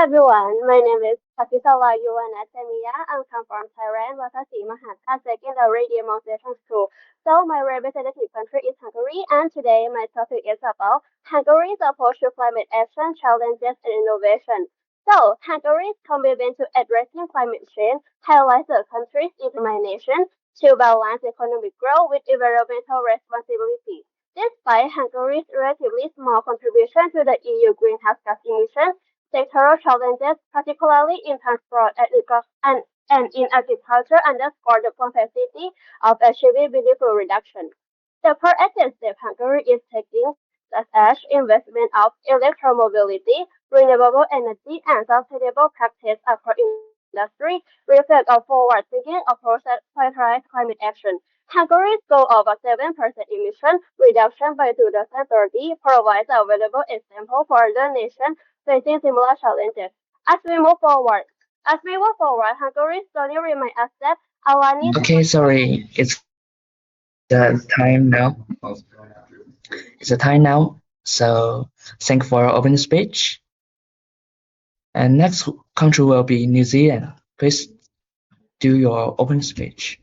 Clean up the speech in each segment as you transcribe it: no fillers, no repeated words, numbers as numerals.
everyone, my name is Patisawa Yuanatemia. I'm come from Thailand, Wakasi Mahatma Secondary Demonstration School. So my representative country is Hungary, and today my topic is about Hungary's approach to climate action, challenges, and innovation. So Hungary's commitment to addressing climate change highlights the country's determination to balance economic growth with environmental responsibility. Despite Hungary's relatively small contribution to the EU greenhouse gas emissions, sectoral challenges, particularly in transport and in agriculture, underscore the complexity of achieving meaningful reduction. The proactive step Hungary is taking, such as investment of electromobility, renewable energy, and sustainable practice across industry, reflect a forward-thinking approach that prioritizes climate action. Hungary's goal of a 7% emission reduction by 2030 provides a valuable example for other nations facing similar challenges. As we move forward, Hungary's journey reminds us that aligning Okay, sorry, it's the time now. It's the time now. So thank you for your opening speech. And next country will be New Zealand. Please do your opening speech.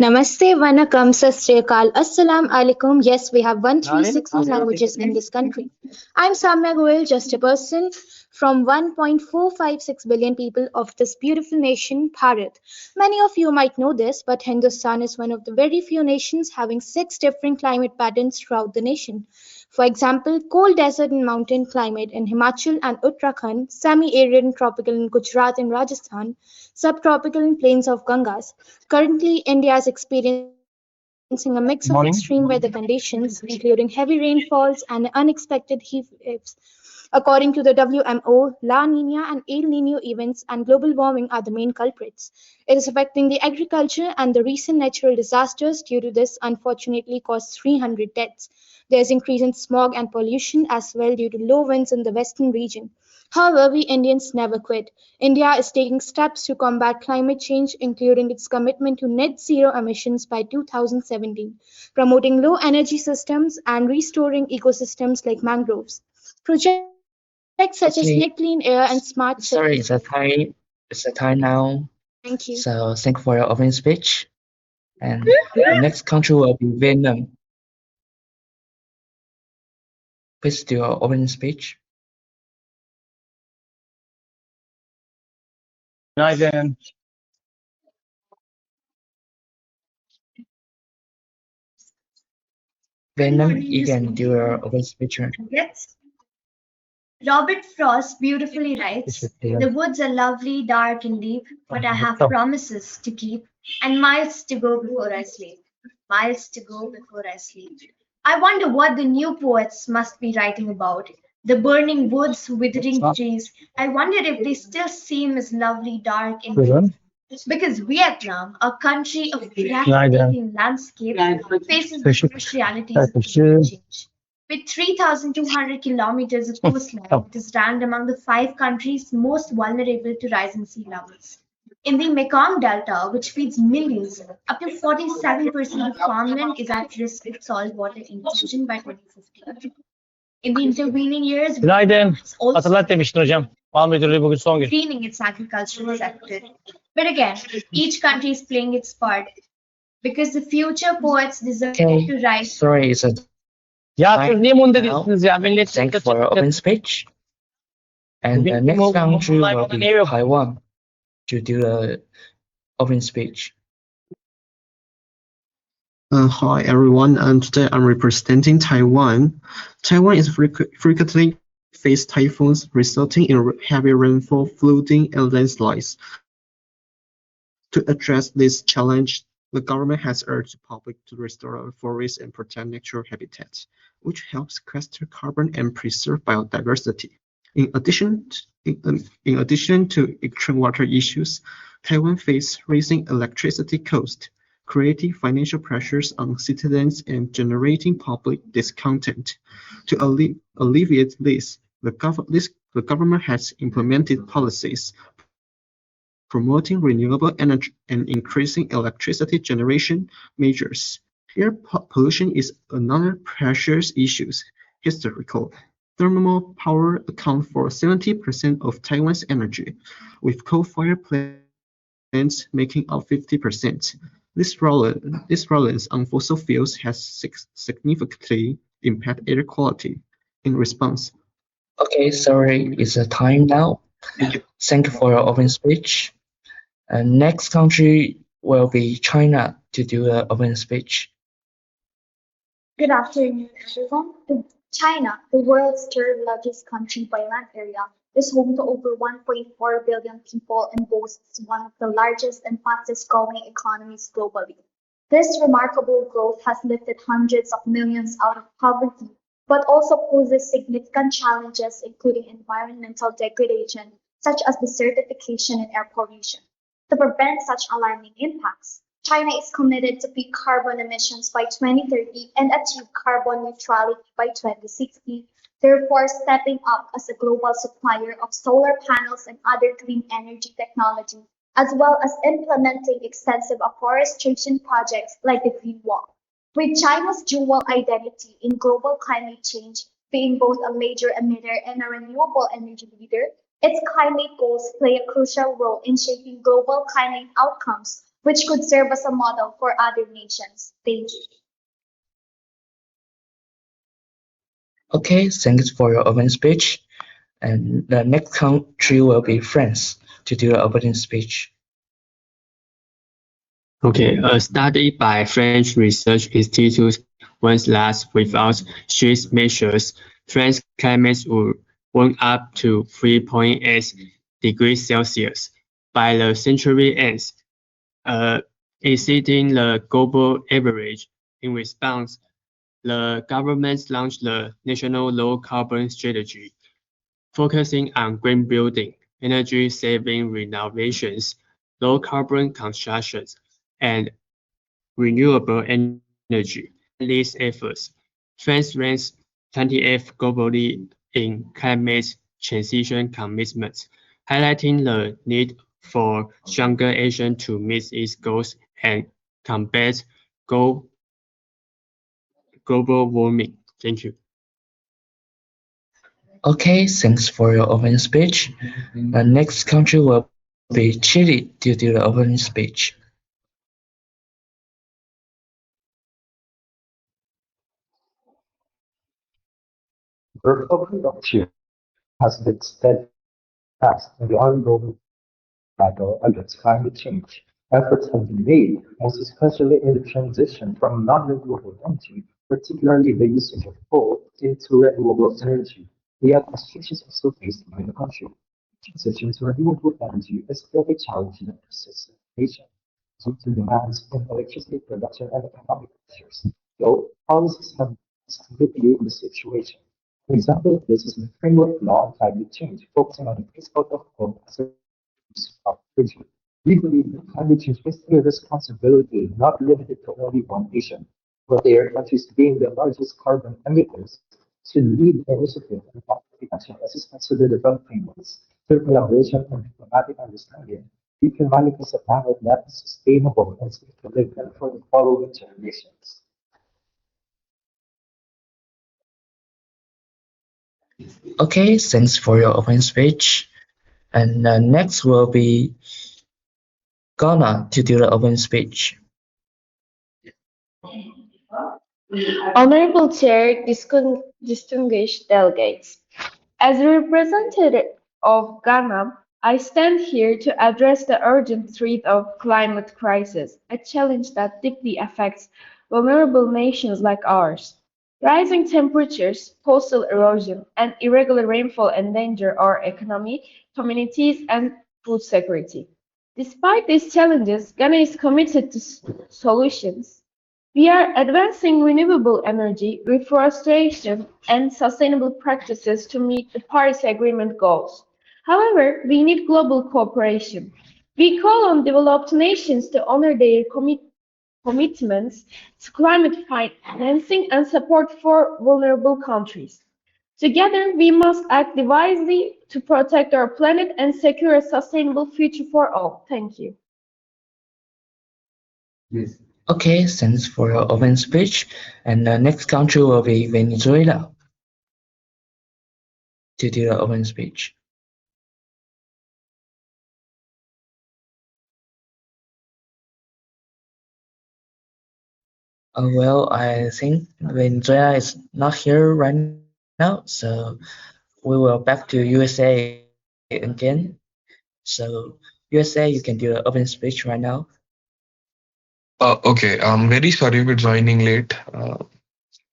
Namaste, Vanakam, Sasriyakal, Assalam alaikum. Yes, we have 136 languages in this country. I'm Samya Goel, just a person from 1.456 billion people of this beautiful nation, Bharat. Many of you might know this, but Hindustan is one of the very few nations having 6 different climate patterns throughout the nation. For example, cold desert and mountain climate in Himachal and Uttarakhand, semi-arid tropical in Gujarat and Rajasthan, subtropical in plains of Gangas. Currently, India is experiencing a mix of extreme weather conditions, including heavy rainfalls and unexpected heat waves. According to the WMO, La Nina and El Nino events and global warming are the main culprits. It is affecting the agriculture, and the recent natural disasters due to this unfortunately caused 300 deaths. There is increase in smog and pollution as well due to low winds in the western region. However, we Indians never quit. India is taking steps to combat climate change, including its commitment to net zero emissions by 2017, promoting low energy systems and restoring ecosystems like mangroves. Projects such as Net Clean Air and Smart Sorry, Cities. it's the time now. Thank you. So thank you for your opening speech. And the next country will be Vietnam. Please do your opening speech. Günaydın. Vietnam, you can do your opening speech. Yes. Robert Frost beautifully writes, "The woods are lovely, dark, and deep, but I have promises to keep, and miles to go before I sleep. Miles to go before I sleep." I wonder what the new poets must be writing about. The burning woods, withering trees. I wonder if they still seem as lovely, dark, and deep. Because Vietnam, a country of breathtaking landscape, faces the harsh realities of climate change. With 3,200 kilometers of coastline, it is ranked among the 5 countries most vulnerable to rising sea levels. In the Mekong Delta, which feeds millions, up to 47% of farmland is at risk of saltwater intrusion by 2050. In the intervening years, Günaydın. is also Hatırlat demiştin hocam. Mal müdürlüğü bugün son gün. greening its agricultural sector. But again, each country is playing its part because the future poets deserve Okay, to write. sorry, it's a Ya Fine. siz niye munda Now, değilsiniz ya? Millet thank you for your opening speech. And the next country will be Taiwan to do the opening speech. Hi everyone, and today I'm representing Taiwan. Taiwan is frequently face typhoons resulting in heavy rainfall, flooding, and landslides. To address this challenge, the government has urged the public to restore forests and protect natural habitats, which helps sequester carbon and preserve biodiversity. In addition to extreme water issues, Taiwan faces rising electricity costs, creating financial pressures on citizens and generating public discontent. To alleviate this, the government has implemented policies promoting renewable energy and increasing electricity generation measures. Air pollution is another precious issue, historical. Thermal power accounts for 70% of Taiwan's energy, with coal-fired plants making up 50%. This reliance on fossil fuels has significantly impacted air quality. In response, Okay, sorry, it's a time now. Thank you for your open speech. And next country will be China to do an open speech. Good afternoon, everyone. China, the world's third largest country by land area, is home to over 1.4 billion people and boasts one of the largest and fastest growing economies globally. This remarkable growth has lifted hundreds of millions out of poverty, but also poses significant challenges, including environmental degradation, such as desertification and air pollution. To prevent such alarming impacts, China is committed to peak carbon emissions by 2030 and achieve carbon neutrality by 2060, therefore stepping up as a global supplier of solar panels and other clean energy technology, as well as implementing extensive afforestation projects like the Green Wall. With China's dual identity in global climate change, being both a major emitter and a renewable energy leader, its climate goals play a crucial role in shaping global climate outcomes, which could serve as a model for other nations. Thank you. Okay, thanks for your open speech. And the next country will be France to do the opening speech. Okay, a study by French research institute once that without strict measures, France's climate would warm up to 3.8 degrees Celsius by the century end, exceeding the global average. In response, the government launched the National Low Carbon Strategy, focusing on green building, energy-saving renovations, low carbon construction, and renewable energy. These efforts, France ranks 28th globally in climate transition commitments, highlighting the need for stronger action to meet its goals and combat global warming. Thank you. Okay, thanks for your opening speech. The next country will be Chile to do the opening speech. The Republic of Chile has been steadfast in the ongoing battle against climate change. Efforts have been made, most especially in the transition from non-renewable energy, particularly the usage of coal, into renewable energy. Yet, restrictions are still faced by the country. Transition to renewable energy is still a challenge in a persistent nation due to demands in electricity production and economic pressures. Though policies have alleviated the situation. For example, this is the framework law on climate change, focusing on the phase out of coal as a source of energy. We believe that climate change is a responsibility not limited to only one nation, but their countries being the largest carbon emitters should lead initiative and financial assistance to the developing world. Through collaboration and diplomatic understanding, we can manifest a planet that is sustainable and safe to live in for the following generations. Okay, thanks for your open speech. And next will be Ghana to do the open speech. Honorable Chair, distinguished delegates, as a representative of Ghana, I stand here to address the urgent threat of climate crisis, a challenge that deeply affects vulnerable nations like ours. Rising temperatures, coastal erosion, and irregular rainfall endanger our economy, communities, and food security. Despite these challenges, Ghana is committed to solutions. We are advancing renewable energy, reforestation, and sustainable practices to meet the Paris Agreement goals. However, we need global cooperation. We call on developed nations to honor their commitments to climate financing and support for vulnerable countries. Together, we must act wisely to protect our planet and secure a sustainable future for all. Thank you. Okay, thanks for your open speech. And the next country will be Venezuela. to do the open speech. Well, I think Venezuela is not here right now, so we will back to USA again. So USA, you can do an open speech right now. Okay, I'm very sorry for joining late.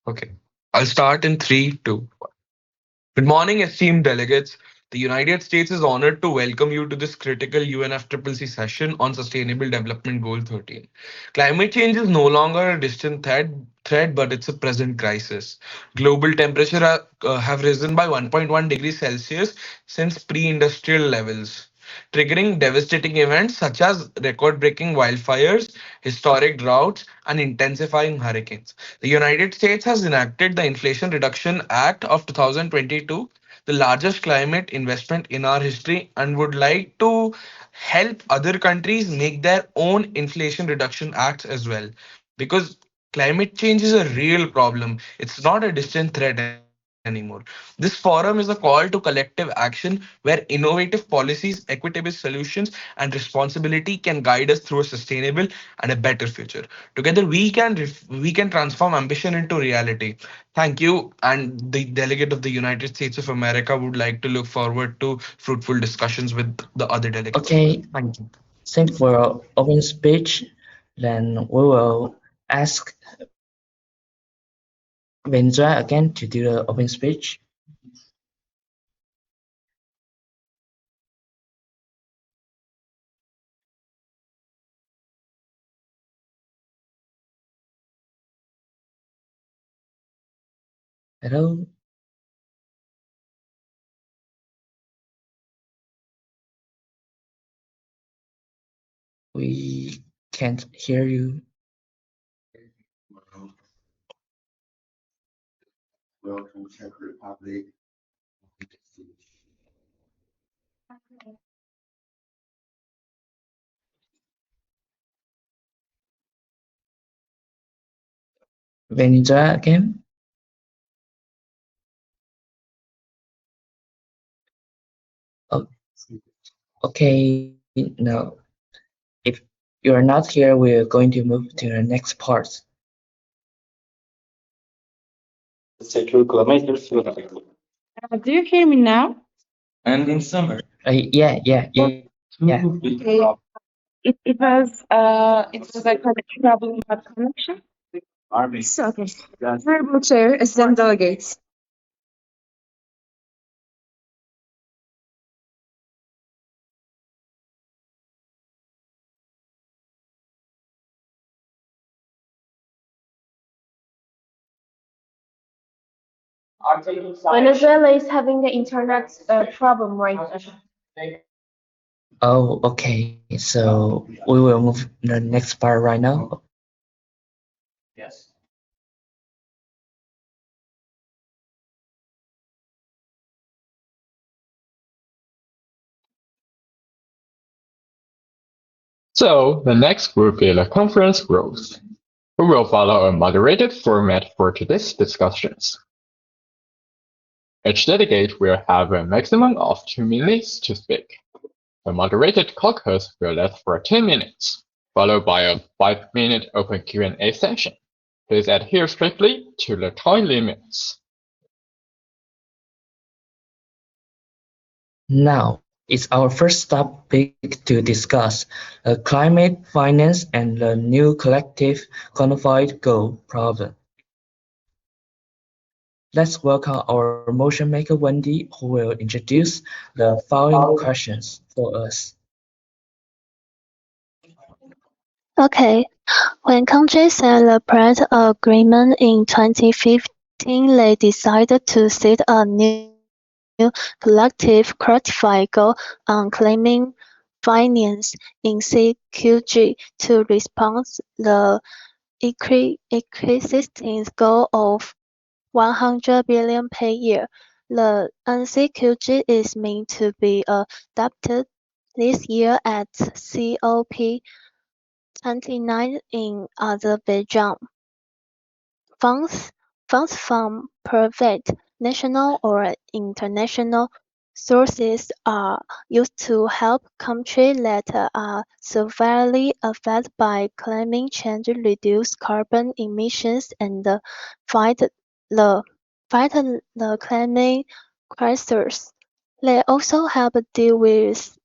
Okay, I'll start in three, two. Good morning, esteemed delegates. The United States is honored to welcome you to this critical UNFCCC session on Sustainable Development Goal 13. Climate change is no longer a distant threat, but it's a present crisis. Global temperature have risen by 1.1 degrees Celsius since pre-industrial levels, triggering devastating events such as record-breaking wildfires, historic droughts, and intensifying hurricanes. The United States has enacted the Inflation Reduction Act of 2022, the largest climate investment in our history, and would like to help other countries make their own inflation reduction acts as well. Because climate change is a real problem, it's not a distant threat anymore. This forum is a call to collective action where innovative policies, equitable solutions, and responsibility can guide us through a sustainable and a better future. Together, we can transform ambition into reality. Thank you, and the delegate of the United States of America would like to look forward to fruitful discussions with the other delegates. Okay, Thank you. thank for open speech. Then we will ask Venezuela again to do the open speech. Hello. We can't hear you. Venezuela again. Oh, okay, no. If you are not here, we're going to move to the next part. Do you hear me now? Yeah. Okay. It was a connection problem with connection. So, okay. Honorable Chair, esteemed delegates. Venezuela is having the internet problem right now. Oh, okay. So we will move to the next part right now. So the next will be the conference rules. We will follow a moderated format for today's discussions. Each delegate will have a maximum of 2 minutes to speak. The moderated caucus will last for 10 minutes, followed by a 5-minute open Q&A session. Please adhere strictly to the time limits. Now, it's our first topic to discuss climate finance and the new collective quantified goal problem. Let's welcome our motion maker Wendy, who will introduce the following questions for us. Okay, when countries signed the Paris Agreement in 2015, they decided to set a new collective quantified goal on climate finance in CQG to respond the existing goal of 100 billion per year. The NCQG is meant to be adopted this year at COP29 in Azerbaijan. Funds from private national or international sources are used to help countries that are severely affected by climate change reduce carbon emissions and fight the fight the climate crisis. They also help deal with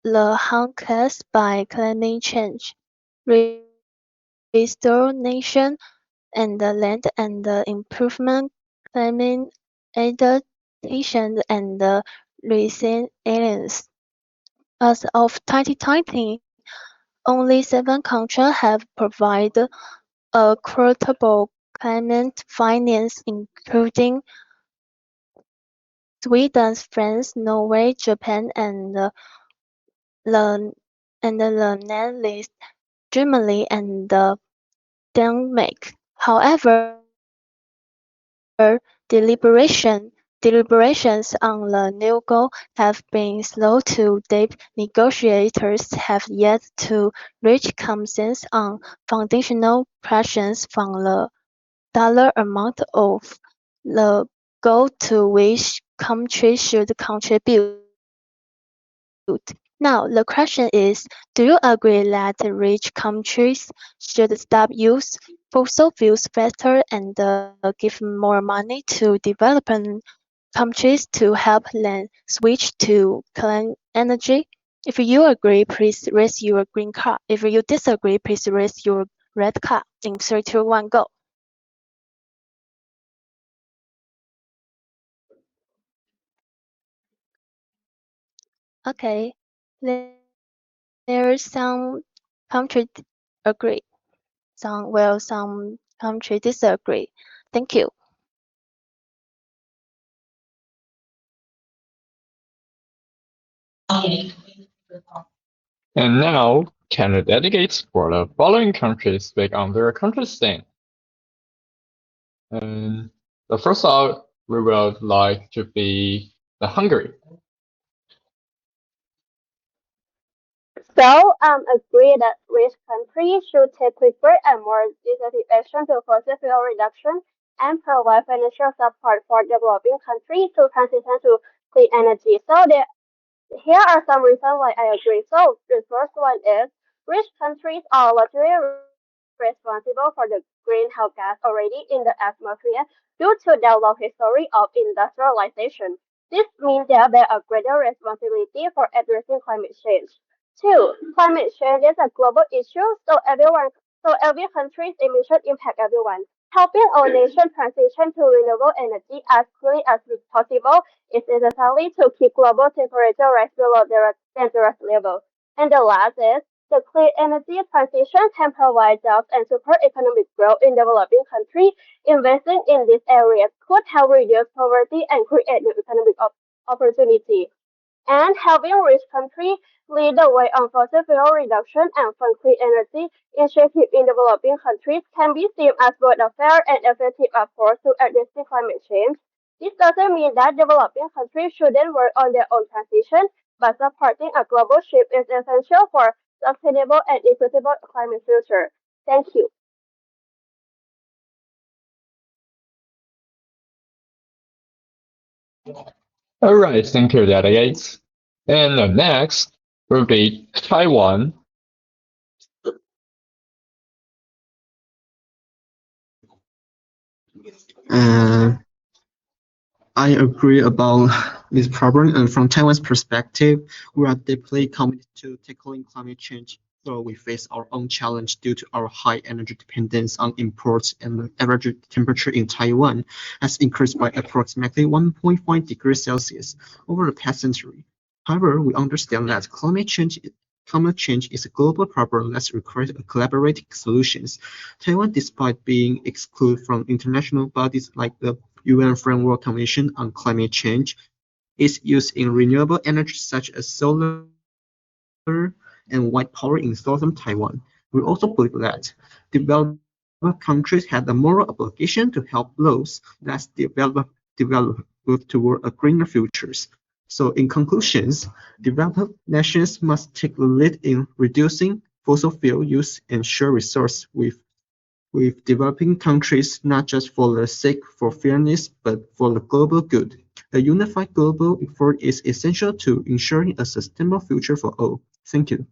the harm caused by climate change, restore nation and the land and improvement climate adaptation and resilience. As of 2020, only 7 countries have provided a credible climate finance, including Sweden, France, Norway, Japan, the Netherlands, Germany, and Denmark. However, deliberations on the new goal have been slow to date. Negotiators have yet to reach consensus on foundational questions from the dollar amount of the goal to which countries should contribute. Now, the question is, do you agree that rich countries should stop use fossil fuels faster and give more money to developing countries to help them switch to clean energy? If you agree, please raise your green card. If you disagree, please raise your red card. In 3, 2, 1, go. Okay, there's some country agree, some country disagree. Thank you. And now, can the delegates for the following countries speak on their country stand? And the first out, we would like to be the Hungary. So, agree that rich countries should take quicker and more decisive action to fossil fuel reduction and provide financial support for developing countries to transition to clean energy. So, here are some reasons why I agree. So, the first one is rich countries are largely responsible for the greenhouse gas already in the atmosphere due to their long history of industrialization. This means they bear a greater responsibility for addressing climate change. Two, climate change is a global issue, so every country's emission impact everyone. Helping our nation transition to renewable energy as quickly as possible is necessary to keep global temperature rise below the dangerous level. And the last is the clean energy transition can provide jobs and support economic growth in developing countries. Investing in these areas could help reduce poverty and create new economic opportunity. And helping rich countries lead the way on fossil fuel reduction and fund clean energy initiatives in developing countries can be seen as both a fair and effective approach to addressing climate change. This doesn't mean that developing countries shouldn't work on their own transition, but supporting a global shift is essential for sustainable and equitable climate future. Thank you. All right, thank you, delegates. And next will be Taiwan. I agree about this problem, and from Taiwan's perspective, we are deeply committed to tackling climate change. So we face our own challenge due to our high energy dependence on imports, and the average temperature in Taiwan has increased by approximately 1.5 degrees Celsius over the past century. However, we understand that climate change is a global problem that requires collaborative solutions. Taiwan, despite being excluded from international bodies like the UN Framework Convention on Climate Change, is used in renewable energy such as solar and wind power in southern Taiwan. We also believe that developed countries have a moral obligation to help those less developed toward a greener futures. So in conclusions, developed nations must take the lead in reducing fossil fuel use and share resources with with developing countries not just for the sake of fairness but for the global good. A unified global effort is essential to ensuring a sustainable future for all. Thank you.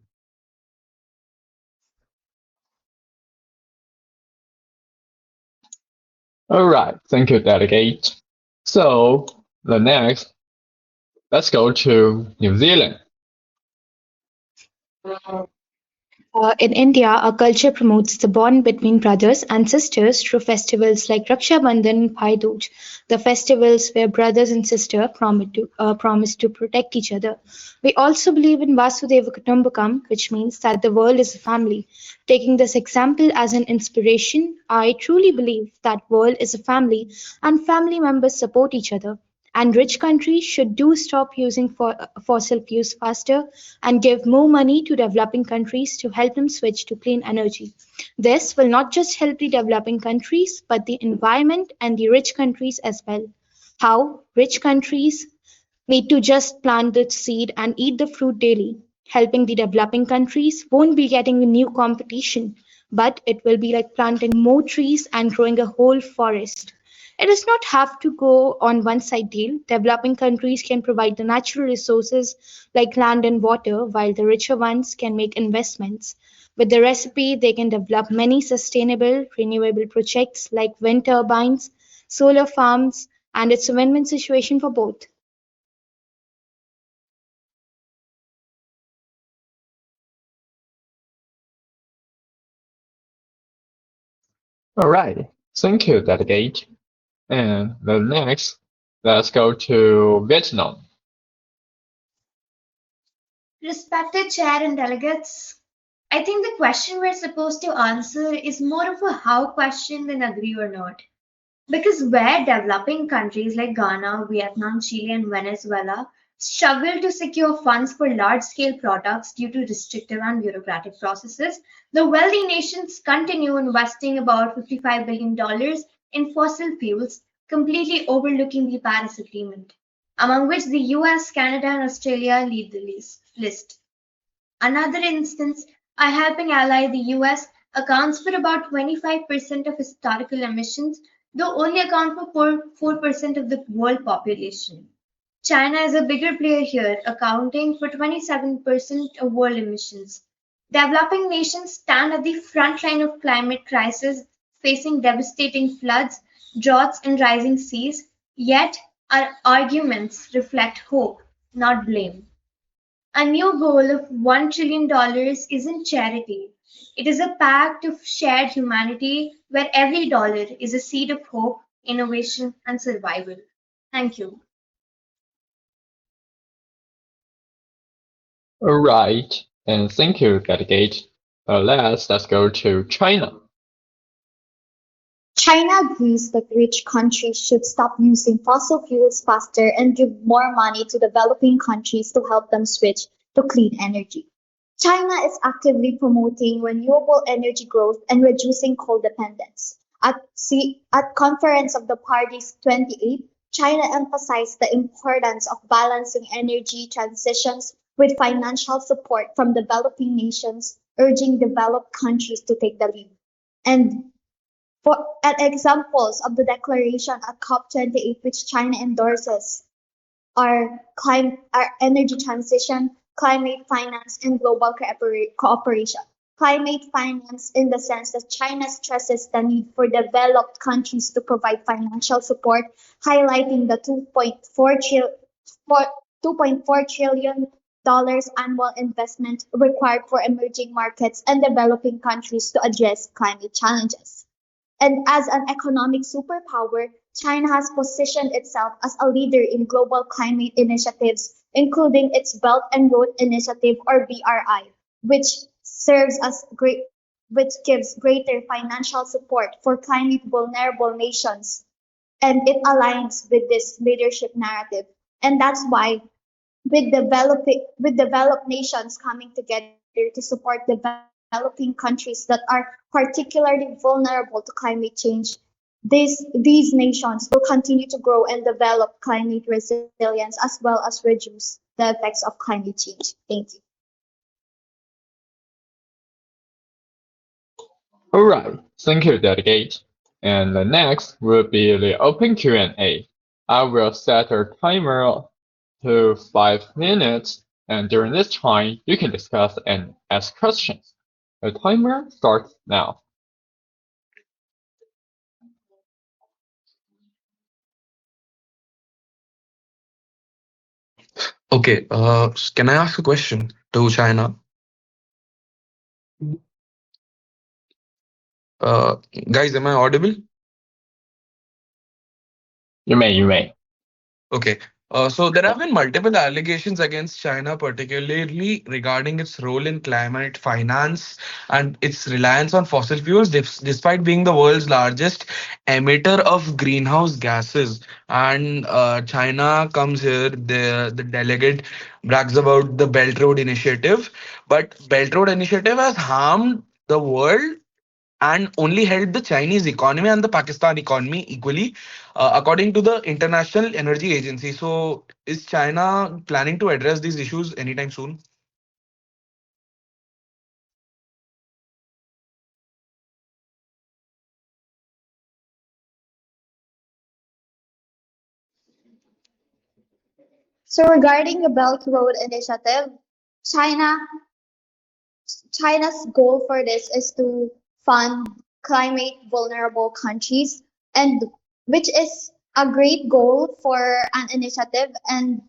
All right, thank you, Delegate. So the next, let's go to New Zealand. In India, our culture promotes the bond between brothers and sisters through festivals like Raksha Bandhan and Bhai Dooj, the festivals where brothers and sisters promise to protect each other. We also believe in Vasudeva Kutumbakam, which means that the world is a family. Taking this example as an inspiration, I truly believe that world is a family and family members support each other. And rich countries should do stop using fossil fuels faster and give more money to developing countries to help them switch to clean energy. This will not just help the developing countries, but the environment and the rich countries as well. How rich countries need to just plant the seed and eat the fruit daily. Helping the developing countries won't be getting a new competition, but it will be like planting more trees and growing a whole forest. It does not have to go on one side deal. Developing countries can provide the natural resources like land and water, while the richer ones can make investments. With the recipe, they can develop many sustainable, renewable projects like wind turbines, solar farms, and it's a win-win situation for both. All right, thank you, Delegate. And the next, let's go to Vietnam. Respected chair and delegates, I think the question we're supposed to answer is more of a how question than agree or not. Because where developing countries like Ghana, Vietnam, Chile, and Venezuela struggle to secure funds for large scale products due to restrictive and bureaucratic processes, the wealthy nations continue investing about $55 billion in fossil fuels, completely overlooking the Paris Agreement, among which the US, Canada, and Australia lead the list. Another instance, a helping ally, the US, accounts for about 25% of historical emissions, though only account for 4% of the world population. China is a bigger player here, accounting for 27% of world emissions. Developing nations stand at the front line of climate crisis, facing devastating floods, droughts, and rising seas, yet our arguments reflect hope, not blame. A new goal of $1 trillion isn't charity. It is a pact of shared humanity where every dollar is a seed of hope, innovation, and survival. Thank you. All right, and thank you, Delegate. Let's go to China. China agrees that rich countries should stop using fossil fuels faster and give more money to developing countries to help them switch to clean energy. China is actively promoting renewable energy growth and reducing coal dependence. At Conference of the Parties 28, China emphasized the importance of balancing energy transitions with financial support from developing nations, urging developed countries to take the lead. And examples of the declaration at COP28, which China endorses, are energy transition, climate finance, and global cooperation. Climate finance, in the sense that China stresses the need for developed countries to provide financial support, highlighting the $2.4 trillion annual investment required for emerging markets and developing countries to address climate challenges. And as an economic superpower, China has positioned itself as a leader in global climate initiatives, including its Belt and Road Initiative or BRI, which which gives greater financial support for climate vulnerable nations. And it aligns with this leadership narrative. And that's why with developed nations coming together to support developing countries that are particularly vulnerable to climate change, these nations will continue to grow and develop climate resilience as well as reduce the effects of climate change. Thank you. Alright, thank you, delegate. And the next will be the open Q&A. I will set a timer to 5 minutes, and during this time, you can discuss and ask questions. The timer starts now. Okay, can I ask a question to China? Guys, am I audible? You may. Okay. So there have been multiple allegations against China, particularly regarding its role in climate finance and its reliance on fossil fuels, despite being the world's largest emitter of greenhouse gases. And China comes here, the delegate brags about the Belt Road Initiative, but Belt Road Initiative has harmed the world and only helped the Chinese economy and the Pakistan economy equally, according to the International Energy Agency. So, is China planning to address these issues anytime soon? So regarding the Belt Road Initiative, China China's goal for this is to fund climate vulnerable countries, and which is a great goal for an initiative. And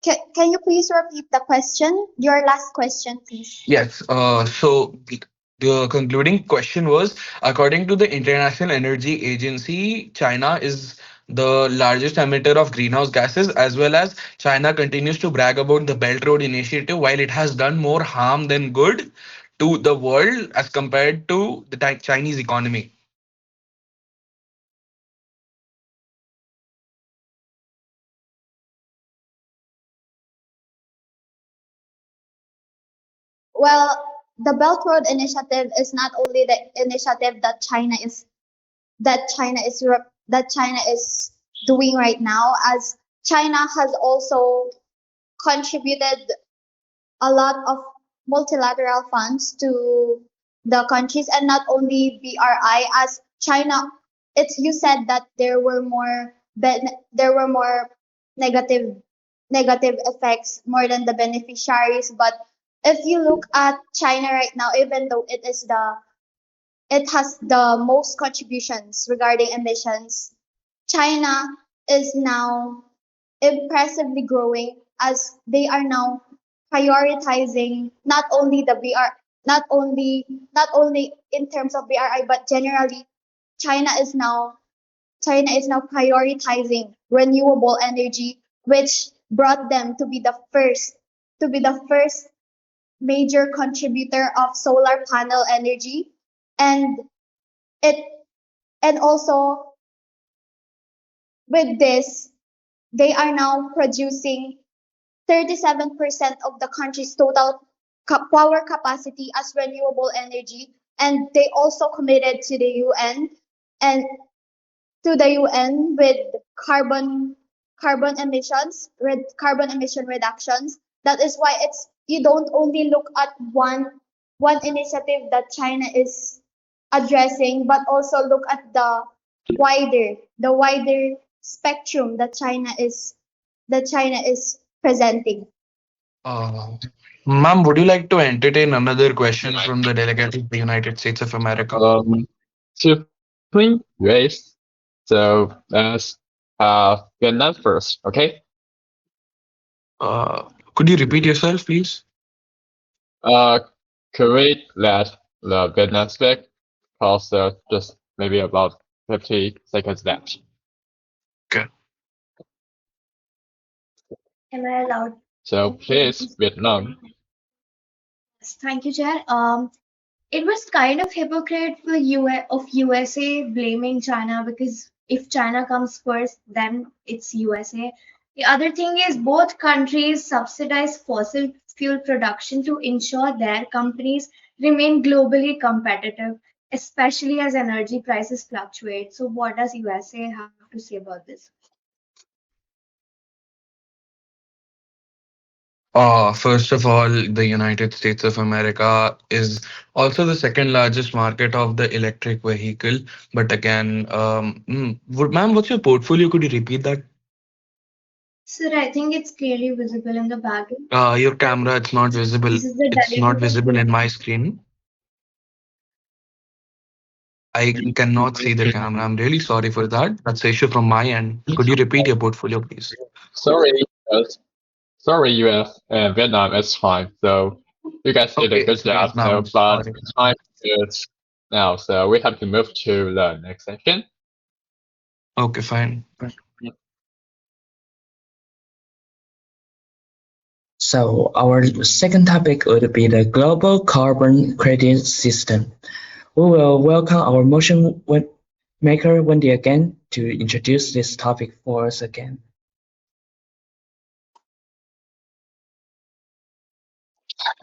can you please repeat the question? Your last question, please. Yes. So the concluding question was, according to the International Energy Agency, China is the largest emitter of greenhouse gases, as well as China continues to brag about the Belt Road Initiative, while it has done more harm than good to the world as compared to the Chinese economy. Well, the Belt Road Initiative is not only the initiative that China is doing right now, as China has also contributed a lot of multilateral funds to the countries, and not only BRI, as China. It's you said that there were more negative negative effects more than the beneficiaries. But if you look at China right now, even though it has the most contributions regarding emissions, China is now impressively growing, as they are now prioritizing not only the BR not only in terms of BRI, but generally China is now China is now prioritizing renewable energy, which brought them to be the first major contributor of solar panel energy. And it and also with this, they are now producing 37% of the country's total power capacity as renewable energy. And they also committed to the UN and with carbon emission reductions. That is why it's you don't only look at one initiative that China is addressing, but also look at the wider spectrum that China is presenting. Uh, Ma'am, would you like to entertain another question from the delegate of the United States of America? Chiefly, yes. So let's Vietnam first, okay? Could you repeat yourself, please? Uh, could we let the Vietnam speak? Cause just maybe about 50 seconds left. Okay. Am I allowed? So please, Vietnam. Thank you, Chair. It was kind of hypocrite for USA blaming China, because if China comes first, then it's USA. The other thing is both countries subsidize fossil fuel production to ensure their companies remain globally competitive, especially as energy prices fluctuate. So what does USA have to say about this? First of all, the United States of America is also the second largest market of the electric vehicle. But again, ma'am, what's your portfolio? Could you repeat that? Sir, I think it's clearly visible in the background. Your camera, it's not visible. This is the It's not delegate of visible in my screen. I cannot see the camera. I'm really sorry for that. That's the issue from my end. Could you repeat your portfolio, please? Sorry, US. Sorry, US and Vietnam is fine. So you guys did a Okay, good it's job. So, Vietnam. but Sorry. time is now, so we have to move to the next section. Okay, fine. So our second topic would be the global carbon credit system. We will welcome our maker Wendy again to introduce this topic for us again.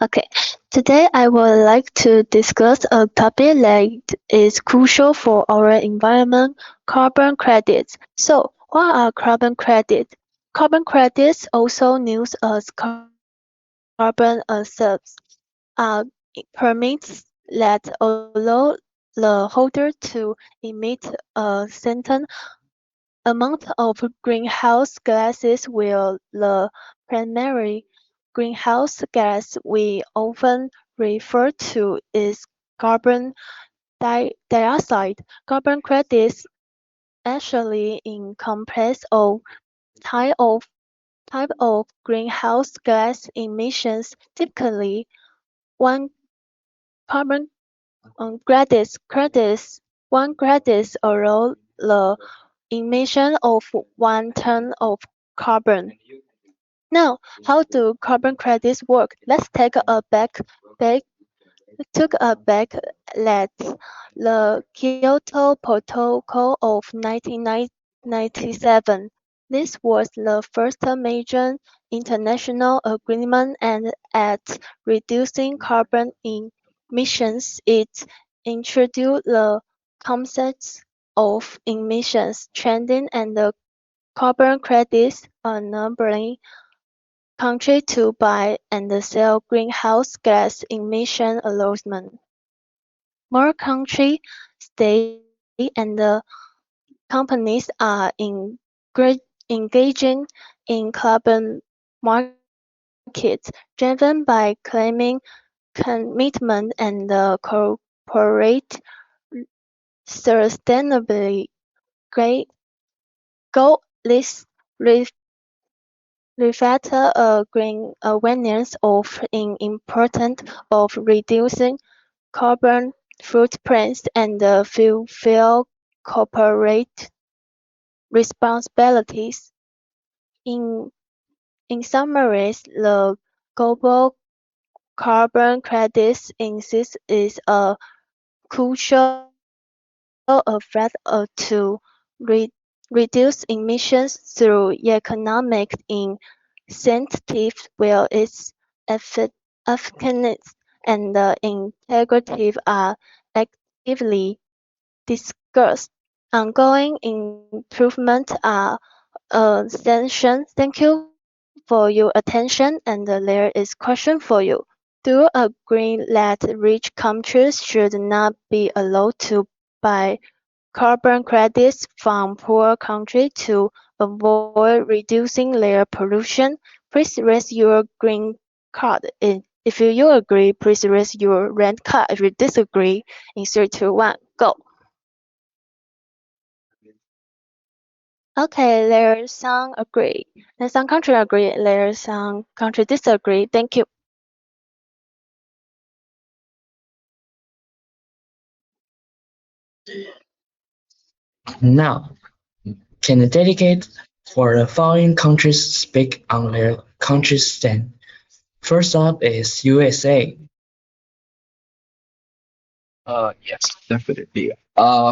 Okay, today I would like to discuss a topic that is crucial for our environment, carbon credits. So, what are carbon credits? Carbon credits, also known as carbon offsets, are permits that allow the holder to emit a certain amount of greenhouse gases while the primary greenhouse gas we often refer to is carbon dioxide. Carbon credits actually encompass all type of type of greenhouse gas emissions. Typically, one carbon credits one credits allow the emission of 1 ton of carbon. Now, how do carbon credits work? Let's back took a back at the Kyoto Protocol of 1997. This was the first major international agreement and at reducing carbon emissions. It introduced the concepts of emissions trading and the carbon credits, enabling countries to buy and sell greenhouse gas emission allowances. More countries, states, and companies are engaging in carbon markets, driven by claiming commitment and corporate sustainability great goal. This reflects a green awareness of the importance of reducing carbon footprints and fulfill corporate responsibilities. In in summary, the global carbon credits index is a crucial effort to reduce emissions through economic incentives while its effectiveness and integrity are actively discussed. Ongoing improvements are essential. Thank you for your attention, and there is question for you. Do you agree that rich countries should not be allowed to buy carbon credits from poor countries to avoid reducing their pollution? Please raise your green card. If you agree, please raise your red card. If you disagree, in 3, 2, 1, go. Okay, there's some agree. There's some country agree. There's some country disagree. Thank you. Now, can the delegate for the following countries speak on their country's stand? First up is USA. Yes, definitely.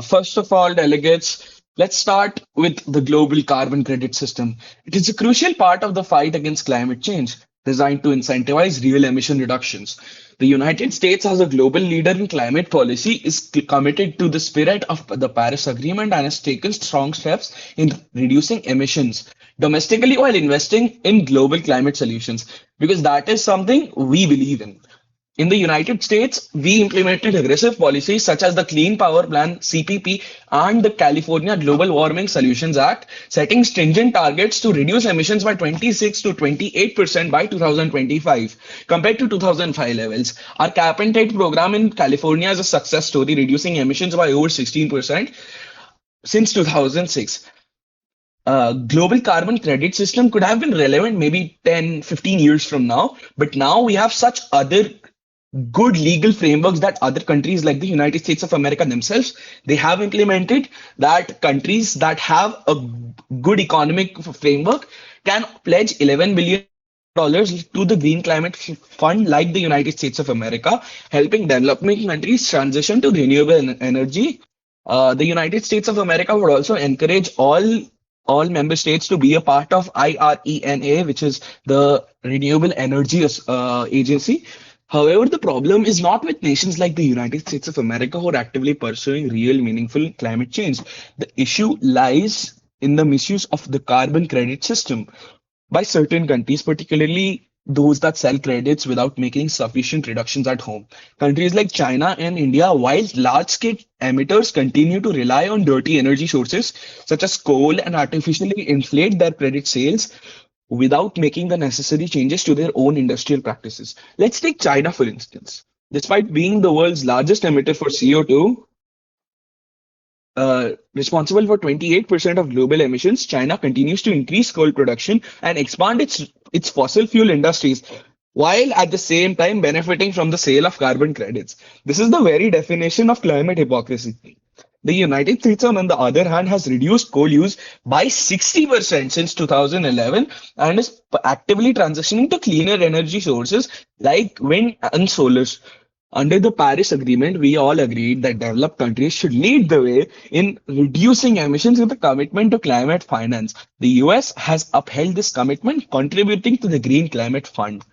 First of all, delegates, let's start with the global carbon credit system. It is a crucial part of the fight against climate change. designed to incentivize real emission reductions. The United States, as a global leader in climate policy, is committed to the spirit of the Paris Agreement and has taken strong steps in reducing emissions domestically while investing in global climate solutions, because that is something we believe in. In the United States, we implemented aggressive policies such as the Clean Power Plan (CPP) and the California Global Warming Solutions Act, setting stringent targets to reduce emissions by 26 to 28% by 2025 compared to 2005 levels. Our cap and trade program in California is a success story, reducing emissions by over 16% since 2006. Global carbon credit system could have been relevant maybe 10, 15 years from now, but now we have such other good legal frameworks that other countries like the United States of America themselves they have implemented, that countries that have a good economic framework can pledge $11 billion to the Green Climate Fund like the United States of America, helping developing countries transition to renewable energy. The United States of America would also encourage all member states to be a part of IRENA, which is the Renewable Energy Agency. However, the problem is not with nations like the United States of America who are actively pursuing real meaningful climate change. The issue lies in the misuse of the carbon credit system by certain countries, particularly those that sell credits without making sufficient reductions at home. Countries like China and India, while large scale emitters, continue to rely on dirty energy sources such as coal and artificially inflate their credit sales without making the necessary changes to their own industrial practices. Let's take China, for instance. Despite being the world's largest emitter for CO2, responsible for 28% of global emissions, China continues to increase coal production and expand its fossil fuel industries, while at the same time benefiting from the sale of carbon credits. This is the very definition of climate hypocrisy. The United States, on the other hand, has reduced coal use by 60% since 2011 and is actively transitioning to cleaner energy sources like wind and solar. Under the Paris Agreement, we all agreed that developed countries should lead the way in reducing emissions with a commitment to climate finance. The US has upheld this commitment, contributing to the Green Climate Fund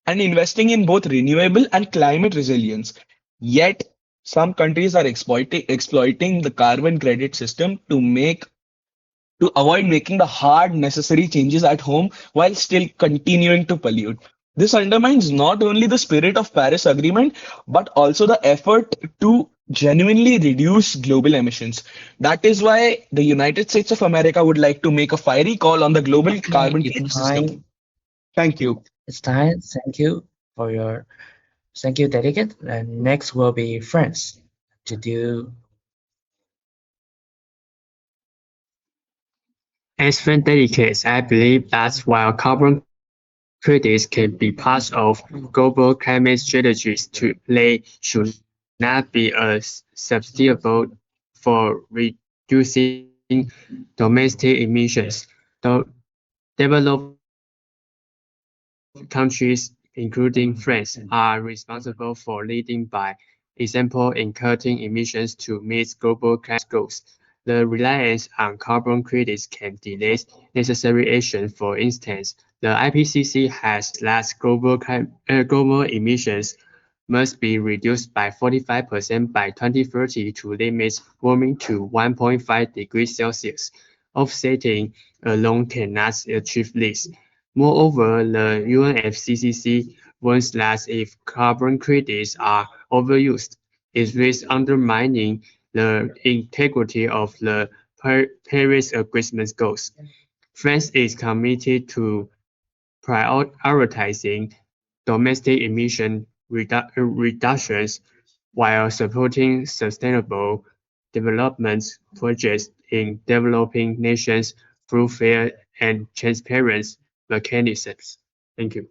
and investing in both renewable and climate resilience. Yet, some countries are exploiting the carbon credit system to avoid making the hard necessary changes at home while still continuing to pollute. This undermines not only the spirit of Paris Agreement but also the effort to genuinely reduce global emissions. That is why the United States of America would like to make a fiery call on the global Okay, carbon it's credit system. time. Thank you. It's time. Thank you, delegate. And next will be France to do. As friend dedicates, I believe that while carbon credits can be part of global climate strategies, they should not be a substitute for reducing domestic emissions. The developed countries, including France, are responsible for leading by example in cutting emissions to meet global climate goals. The reliance on carbon credits can delay necessary action. For instance, the IPCC has that global emissions must be reduced by 45% by 2030 to limit warming to 1.5 degrees Celsius. Offsetting alone cannot achieve this. Moreover, the UNFCCC warns that if carbon credits are overused, it risks undermining the integrity of the Paris Agreement goals. France is committed to prioritizing domestic emission reductions while supporting sustainable development projects in developing nations through fair and transparent mechanisms. Thank you.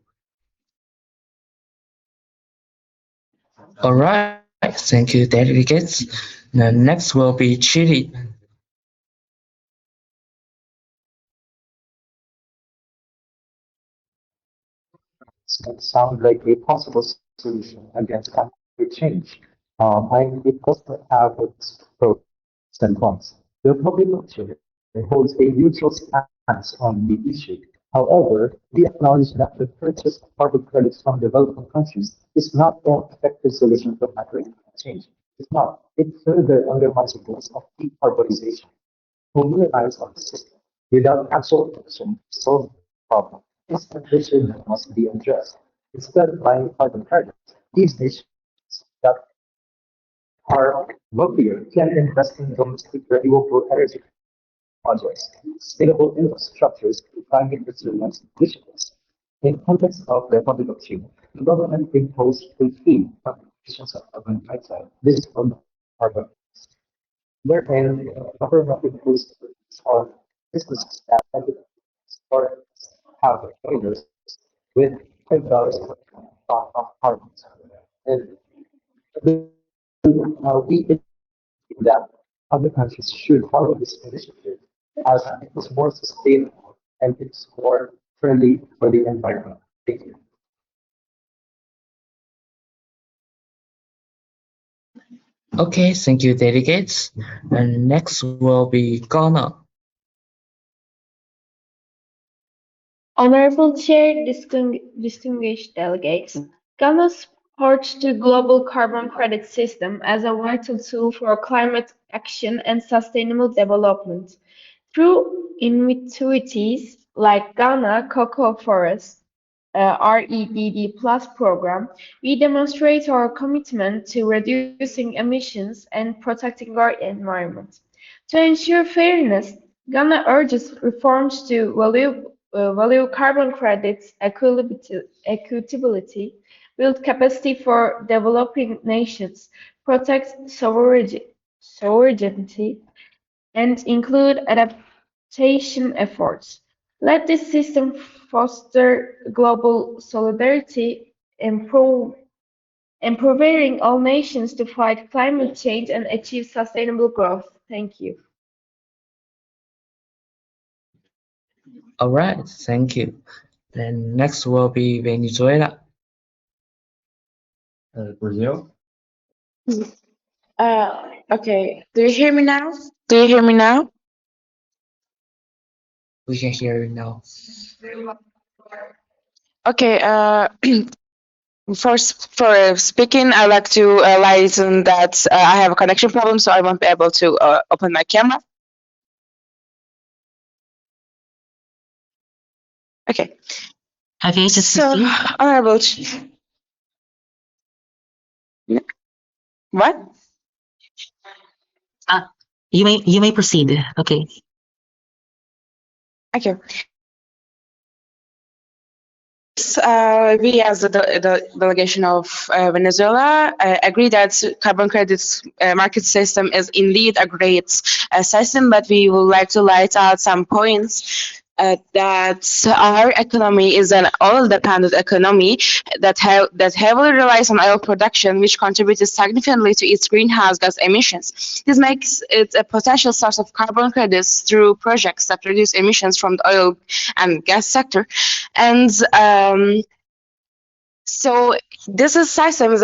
All right, thank you, delegates. The next will be Chile. That sound like a possible solution against climate change. I because the efforts pros and cons. The public lecture holds a neutral stance on the issue. However, we acknowledge that the purchase of carbon credits from developing countries is not an effective solution to macroeconomic change. It's not. It further undermines the goals of decarbonization. When we relies on the system without actual action to solve the problem, this condition that must be addressed. Instead of buying carbon credits, these nations that are wealthier can invest in domestic renewable energy projects, sustainable infrastructures, and climate resilience initiatives. In context of the public option, the government imposed a fee on emissions of carbon dioxide. This is called carbon, wherein the government imposed on businesses that or have traders with $10 per ton of carbon. And we that other countries should follow this initiative as it is more sustainable and it's more friendly for the environment. Thank you. Okay, thank you, delegates. And next will be Ghana. Honorable Chair, distinguished delegates, Ghana supports the global carbon credit system as a vital tool for climate action and sustainable development. Through initiatives like Ghana Cocoa Forest REDD Plus program, we demonstrate our commitment to reducing emissions and protecting our environment. To ensure fairness, Ghana urges reforms to value carbon credits equitability, build capacity for developing nations, protect sovereignty, and include adaptation efforts. Let this system foster global solidarity, empowering all nations to fight climate change and achieve sustainable growth. Thank you. All right, thank you. Then next will be Venezuela. Brazil. Okay. Do you hear me now? Do you hear me now? We can hear you now. Okay. First, for speaking, I'd like to liaison that I have a connection problem, so I won't be able to open my camera. Okay. Okay, So, honorable. What? You may proceed. Okay. Okay. We, as the delegation of Venezuela, agree that carbon credits market system is indeed a great system, but we would like to light out some points that our economy is an oil-dependent economy that heavily relies on oil production, which contributes significantly to its greenhouse gas emissions. This makes it a potential source of carbon credits through projects that reduce emissions from the oil and gas sector. And so this system is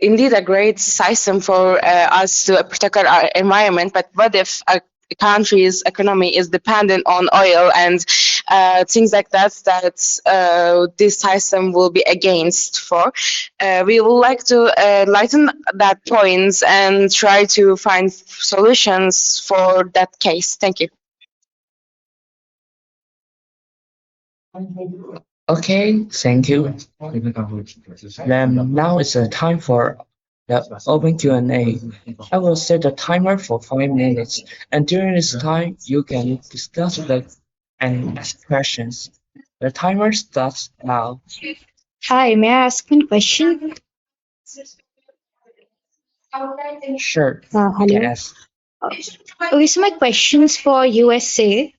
indeed a great system for us to protect our environment. But what if a country's economy is dependent on oil and things like that? This system will be against for. We would like to lighten that point and try to find solutions for that case. Thank you. Okay, thank you. Then now it's a time for the open Q&A. I will set a timer for 5 minutes, and during this time, you can discuss and ask questions. The timer starts now. Hi, may I ask one question? Sure, Hello. yes. Okay, so my question's for USA.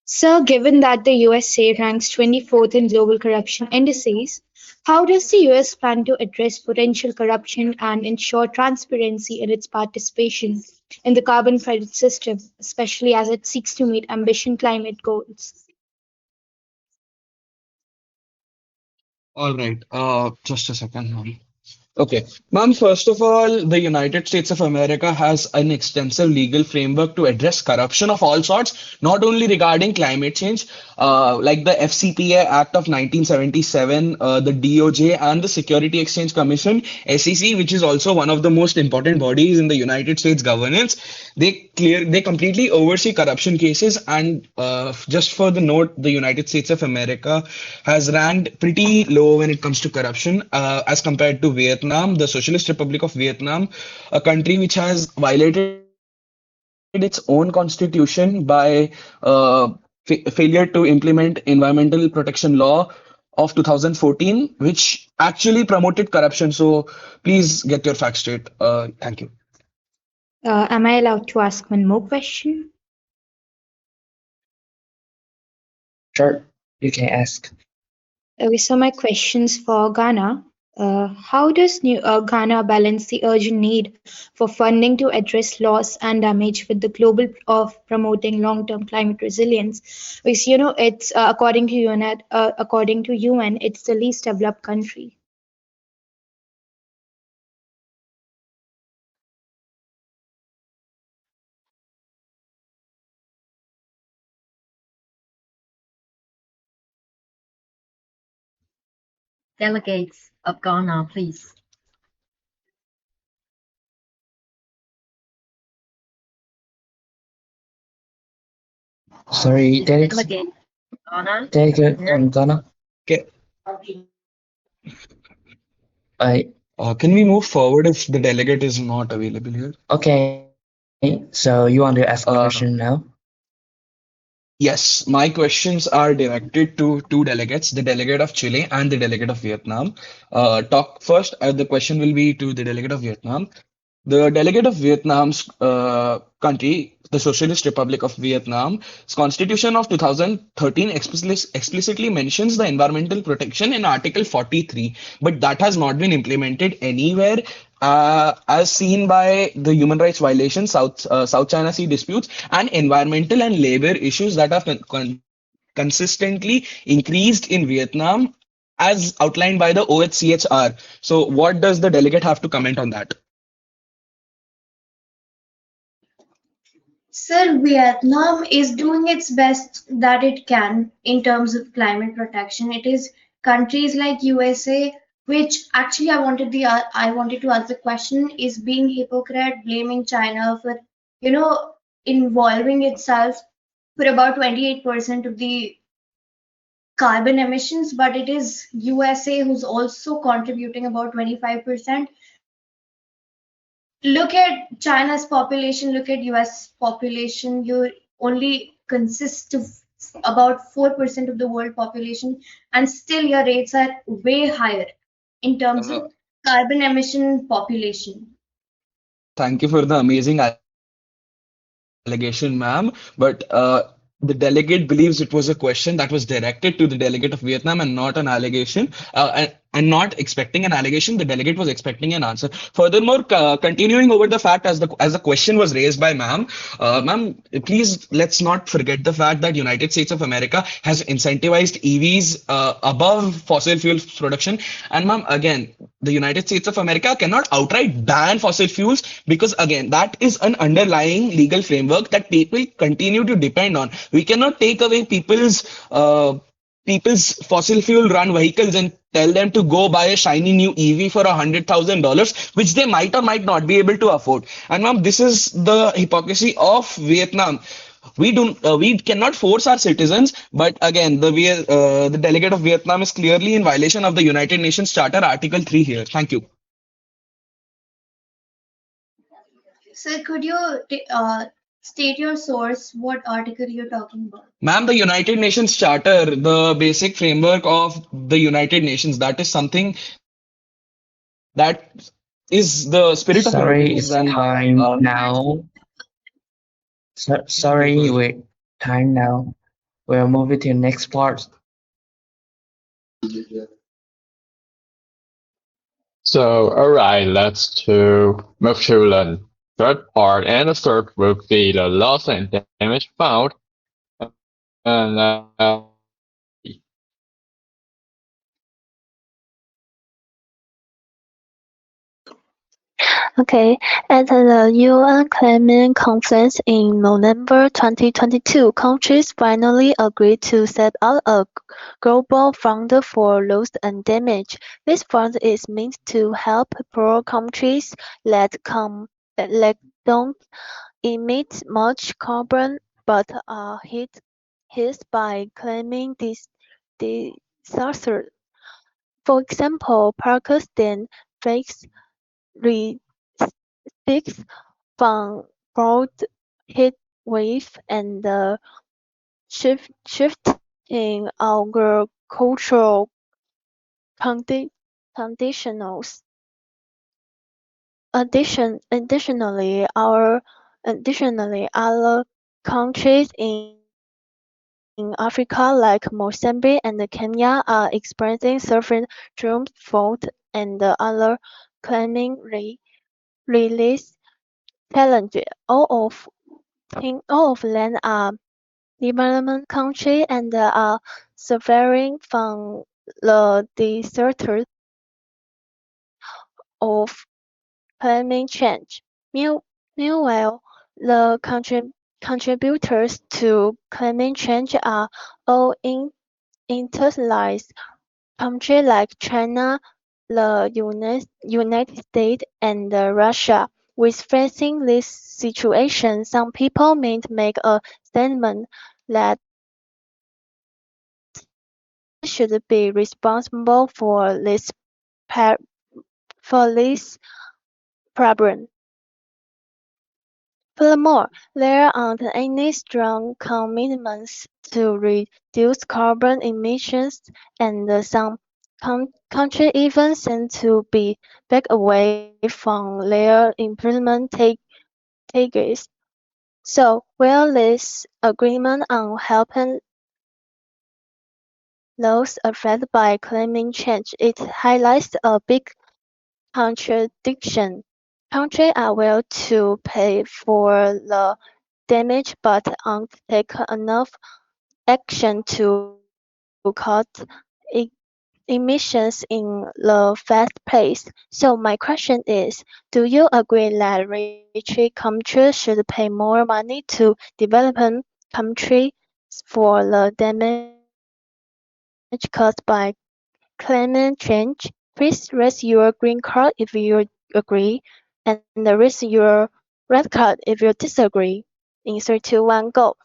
So, given that the USA ranks 24th in global corruption indices, how does the US plan to address potential corruption and ensure transparency in its participation in the carbon credit system, especially as it seeks to meet ambitious climate goals? All right. Just a second. Okay. Ma'am, first of all, the United States of America has an extensive legal framework to address corruption of all sorts, not only regarding climate change, like the FCPA Act of 1977, the DOJ, and the Security Exchange Commission, SEC, which is also one of the most important bodies in the United States governance. They completely oversee corruption cases, and just for the note, the United States of America has ranked pretty low when it comes to corruption as compared to Vietnam, the Socialist Republic of Vietnam, a country which has violated its own constitution by failure to implement Environmental Protection Law of 2014, which actually promoted corruption. So please get your facts straight. Thank you. Am I allowed to ask one more question? Sure, you can ask. Okay, so my questions for Ghana. How does Ghana balance the urgent need for funding to address loss and damage with the global of promoting long-term climate resilience? Because it's according to UN, it's the least developed country. Delegates of Ghana, please. Sorry, Is delegate Ghana delegate here? from Ghana. Okay. I Can we move forward if the delegate is not available here? Okay, so you want to ask a question now? Yes, my questions are directed to two delegates, the delegate of Chile and the delegate of Vietnam. Talk first, the question will be to the delegate of Vietnam. The delegate of Vietnam's country, the Socialist Republic of Vietnam's Constitution of 2013 explicitly mentions the environmental protection in Article 43, but that has not been implemented anywhere. As seen by the human rights violations, South China Sea disputes, and environmental and labor issues that have consistently increased in Vietnam, as outlined by the OHCHR. So, what does the delegate have to comment on that? Sir, Vietnam is doing its best that it can in terms of climate protection. It is countries like USA, which actually I wanted to ask the question, is being hypocrite, blaming China for you know involving itself for about 28% of the carbon emissions, but it is USA who's also contributing about 25%. Look at China's population, look at US population, you only consist of about 4% of the world population, and still your rates are way higher in terms of carbon emission population. Thank you for the amazing allegation, ma'am. But the delegate believes it was a question that was directed to the delegate of Vietnam and not an allegation, and not expecting an allegation. The delegate was expecting an answer. Furthermore, continuing over the fact as the question was raised by ma'am, please let's not forget the fact that United States of America has incentivized EVs above fossil fuel production. And ma'am, again, the United States of America cannot outright ban fossil fuels because again, that is an underlying legal framework that people continue to depend on. We cannot take away people's fossil fuel run vehicles and tell them to go buy a shiny new EV for $100,000, which they might or might not be able to afford. And ma'am, this is the hypocrisy of Vietnam. We cannot force our citizens, but again, the delegate of Vietnam is clearly in violation of the United Nations Charter, Article 3 here. Thank you. Sir, could you state your source, what article you're talking about? Ma'am, the United Nations Charter, the basic framework of the United Nations, that is something that is the spirit of United Sorry, Nations. it's And time now. Sorry, wait, time now. We'll move it to the next part. So, alright, let's to move to the third part, and the third will be the loss and damage found. And Okay, at the UN Climate Conference in November 2022, countries finally agreed to set up a global fund for loss and damage. This fund is meant to help poor countries that don't emit much carbon but are hit by climate disaster. For example, Pakistan faced risks from broad heat wave and shifting agricultural conditions. Additionally, other countries in Africa like Mozambique and Kenya are experiencing severe drought and other climate-related challenges. All of them are developing countries and are suffering from the disasters of climate change. Meanwhile, the contributors to climate change are all interlinked. Countries like China, the United States, and Russia. With facing this situation, some people may make a statement that countries should be responsible for this problem. Furthermore, there aren't any strong commitments to reduce carbon emissions, and some countries even seem to be back away from their improvement targets. So, while this agreement on helping those affected by climate change, it highlights a big contradiction. Countries are willing to pay for the damage but aren't taking enough action to cut emissions in the fast pace. So my question is, do you agree that rich countries should pay more money to developing countries for the damage caused by climate change? Please raise your green card if you agree, and raise your red card if you disagree. In 3, 2, 1, go.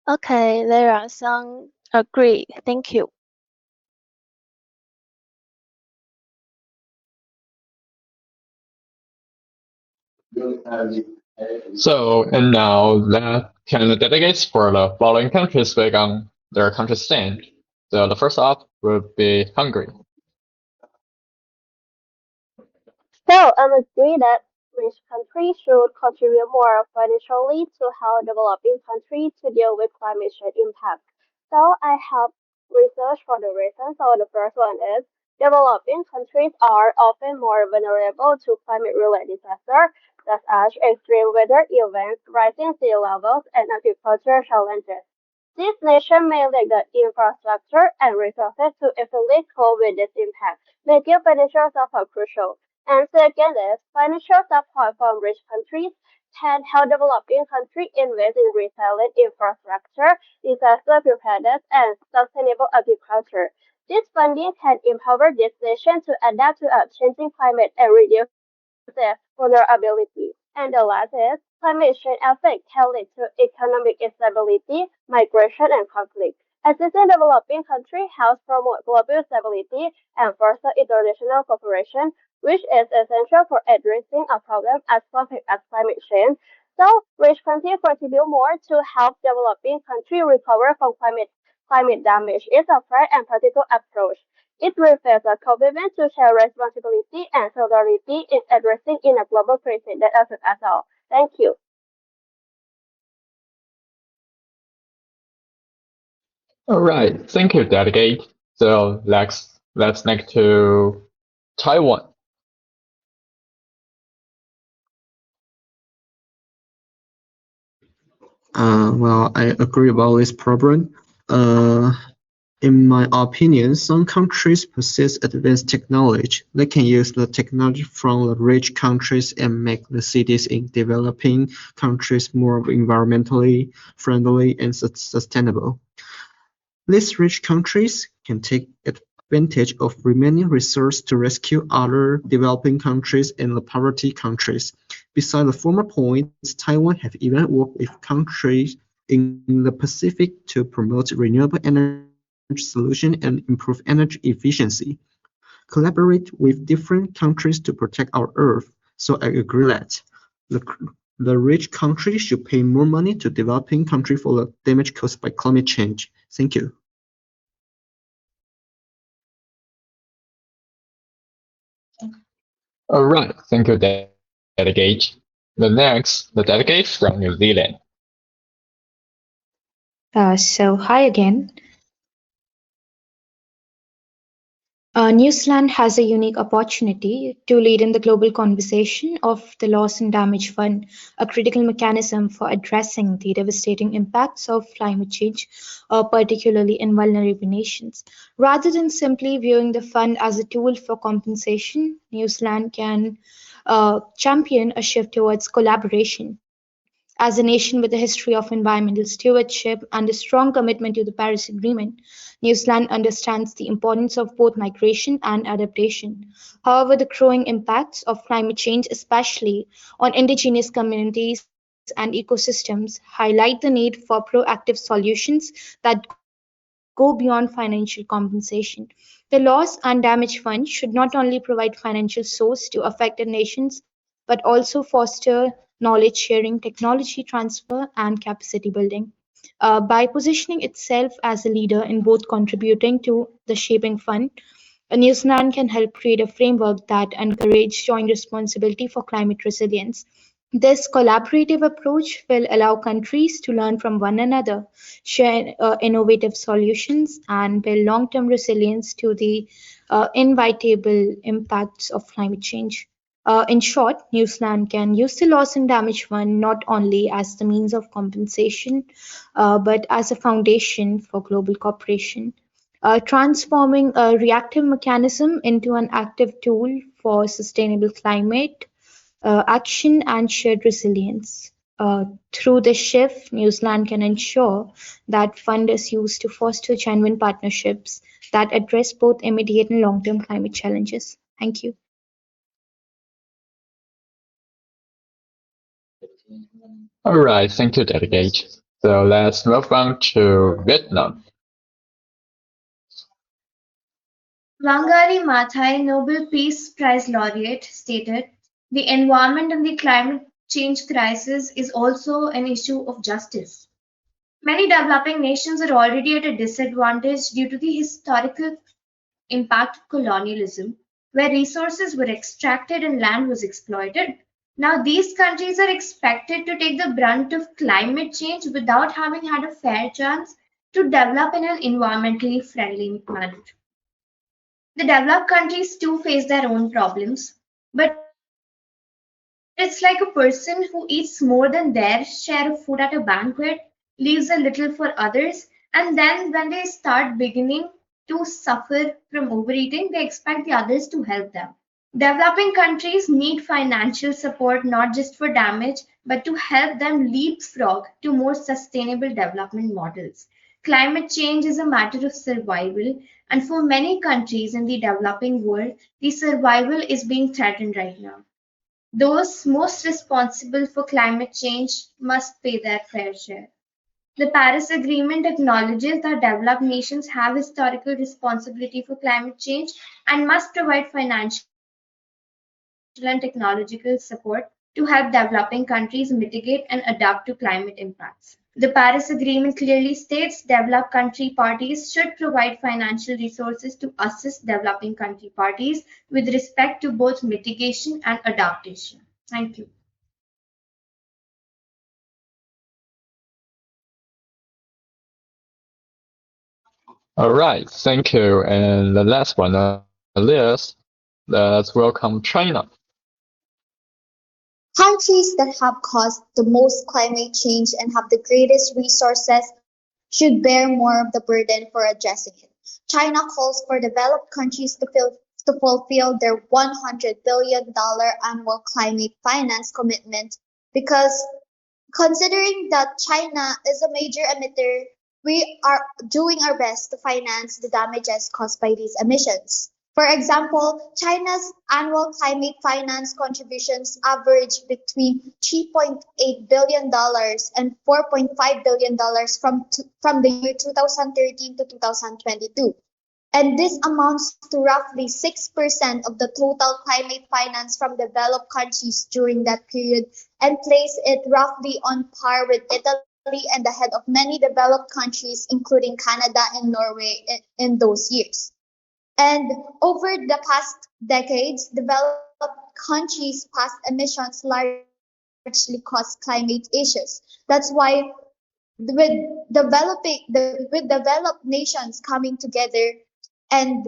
Okay, there are some agree. Thank you. So, and now can the delegates for the following countries speak on their country stand? So the first up will be Hungary. So I agree that rich countries should contribute more financially to help developing countries to deal with climate change impact. So I have researched for the reason. So the first one is developing countries are often more vulnerable to climate-related disasters such as extreme weather events, rising sea levels, and agricultural challenges. These nations may lack the infrastructure and resources to effectively cope with this impact, making financial support crucial. And second is financial support from rich countries can help developing countries invest in resilient infrastructure, disaster preparedness, and sustainable agriculture. This funding can empower these nations to adapt to a changing climate and reduce their vulnerability. And the last is climate change effect can lead to economic instability, migration, and conflict. Assisting developing countries helps promote global stability and foster international cooperation, which is essential for addressing a problem as complex as climate change. So, rich countries contribute more to help developing countries recover from climate damage. It's a fair and practical approach. It reflects a commitment to share responsibility and solidarity in addressing in a global crisis that affects us all. Thank you. All right, thank you, delegate. So let's next to Taiwan. Well, I agree about this problem. In my opinion, some countries possess advanced technology. They can use the technology from the rich countries and make the cities in developing countries more environmentally friendly and sustainable. These rich countries can take advantage of remaining resources to rescue other developing countries and the poverty countries. Besides the former points, Taiwan have even worked with countries in the Pacific to promote renewable energy solutions and improve energy efficiency. Collaborate with different countries to protect our Earth. So I agree that the, the rich countries should pay more money to developing countries for the damage caused by climate change. Thank you. All right, thank you, delegate. The delegate from New Zealand. Hi again. New Zealand has a unique opportunity to lead in the global conversation of the Loss and Damage Fund, a critical mechanism for addressing the devastating impacts of climate change, particularly in vulnerable nations. Rather than simply viewing the fund as a tool for compensation, New Zealand can champion a shift towards collaboration. As a nation with a history of environmental stewardship and a strong commitment to the Paris Agreement, New Zealand understands the importance of both migration and adaptation. However, the growing impacts of climate change, especially on indigenous communities and ecosystems, highlight the need for proactive solutions that go beyond financial compensation. The Loss and Damage Fund should not only provide financial source to affected nations, but also foster knowledge sharing, technology transfer, and capacity building. By positioning itself as a leader in both contributing to the shaping fund, New Zealand can help create a framework that encourages joint responsibility for climate resilience. This collaborative approach will allow countries to learn from one another, share innovative solutions, and build long term resilience to the inevitable impacts of climate change. In short, New Zealand can use the loss and damage fund not only as the means of compensation, but as a foundation for global cooperation, transforming a reactive mechanism into an active tool for sustainable climate action and shared resilience. Through this shift, New Zealand can ensure that fund is used to foster genuine partnerships that address both immediate and long-term climate challenges. Thank you. All right, thank you, delegate. So let's move on to Vietnam. Wangari Maathai, Nobel Peace Prize laureate, stated, "The environment and the climate change crisis is also an issue of justice." Many developing nations are already at a disadvantage due to the historical impact of colonialism, where resources were extracted and land was exploited. Now, these countries are expected to take the brunt of climate change without having had a fair chance to develop in an environmentally friendly manner. The developed countries too face their own problems, but it's like a person who eats more than their share of food at a banquet, leaves a little for others, and then when they start beginning to suffer from overeating, they expect the others to help them. Developing countries need financial support not just for damage, but to help them leapfrog to more sustainable development models. Climate change is a matter of survival, and for many countries in the developing world, the survival is being threatened right now. Those most responsible for climate change must pay their fair share. The Paris Agreement acknowledges that developed nations have historical responsibility for climate change and must provide financial and technological support to help developing countries mitigate and adapt to climate impacts. The Paris Agreement clearly states developed country parties should provide financial resources to assist developing country parties with respect to both mitigation and adaptation. Thank you. All right, thank you. And the last one on the list, let's welcome China. Countries that have caused the most climate change and have the greatest resources should bear more of the burden for addressing it. China calls for developed countries to fulfill their $100 billion annual climate finance commitment because considering that China is a major emitter, we are doing our best to finance the damages caused by these emissions. For example, China's annual climate finance contributions average between $3.8 billion and $4.5 billion from the year 2013 to 2022. And this amounts to roughly 6% of the total climate finance from developed countries during that period and place it roughly on par with Italy and ahead of many developed countries, including Canada and Norway in those years. And over the past decades, developed countries' past emissions largely caused climate issues. That's why with developed nations and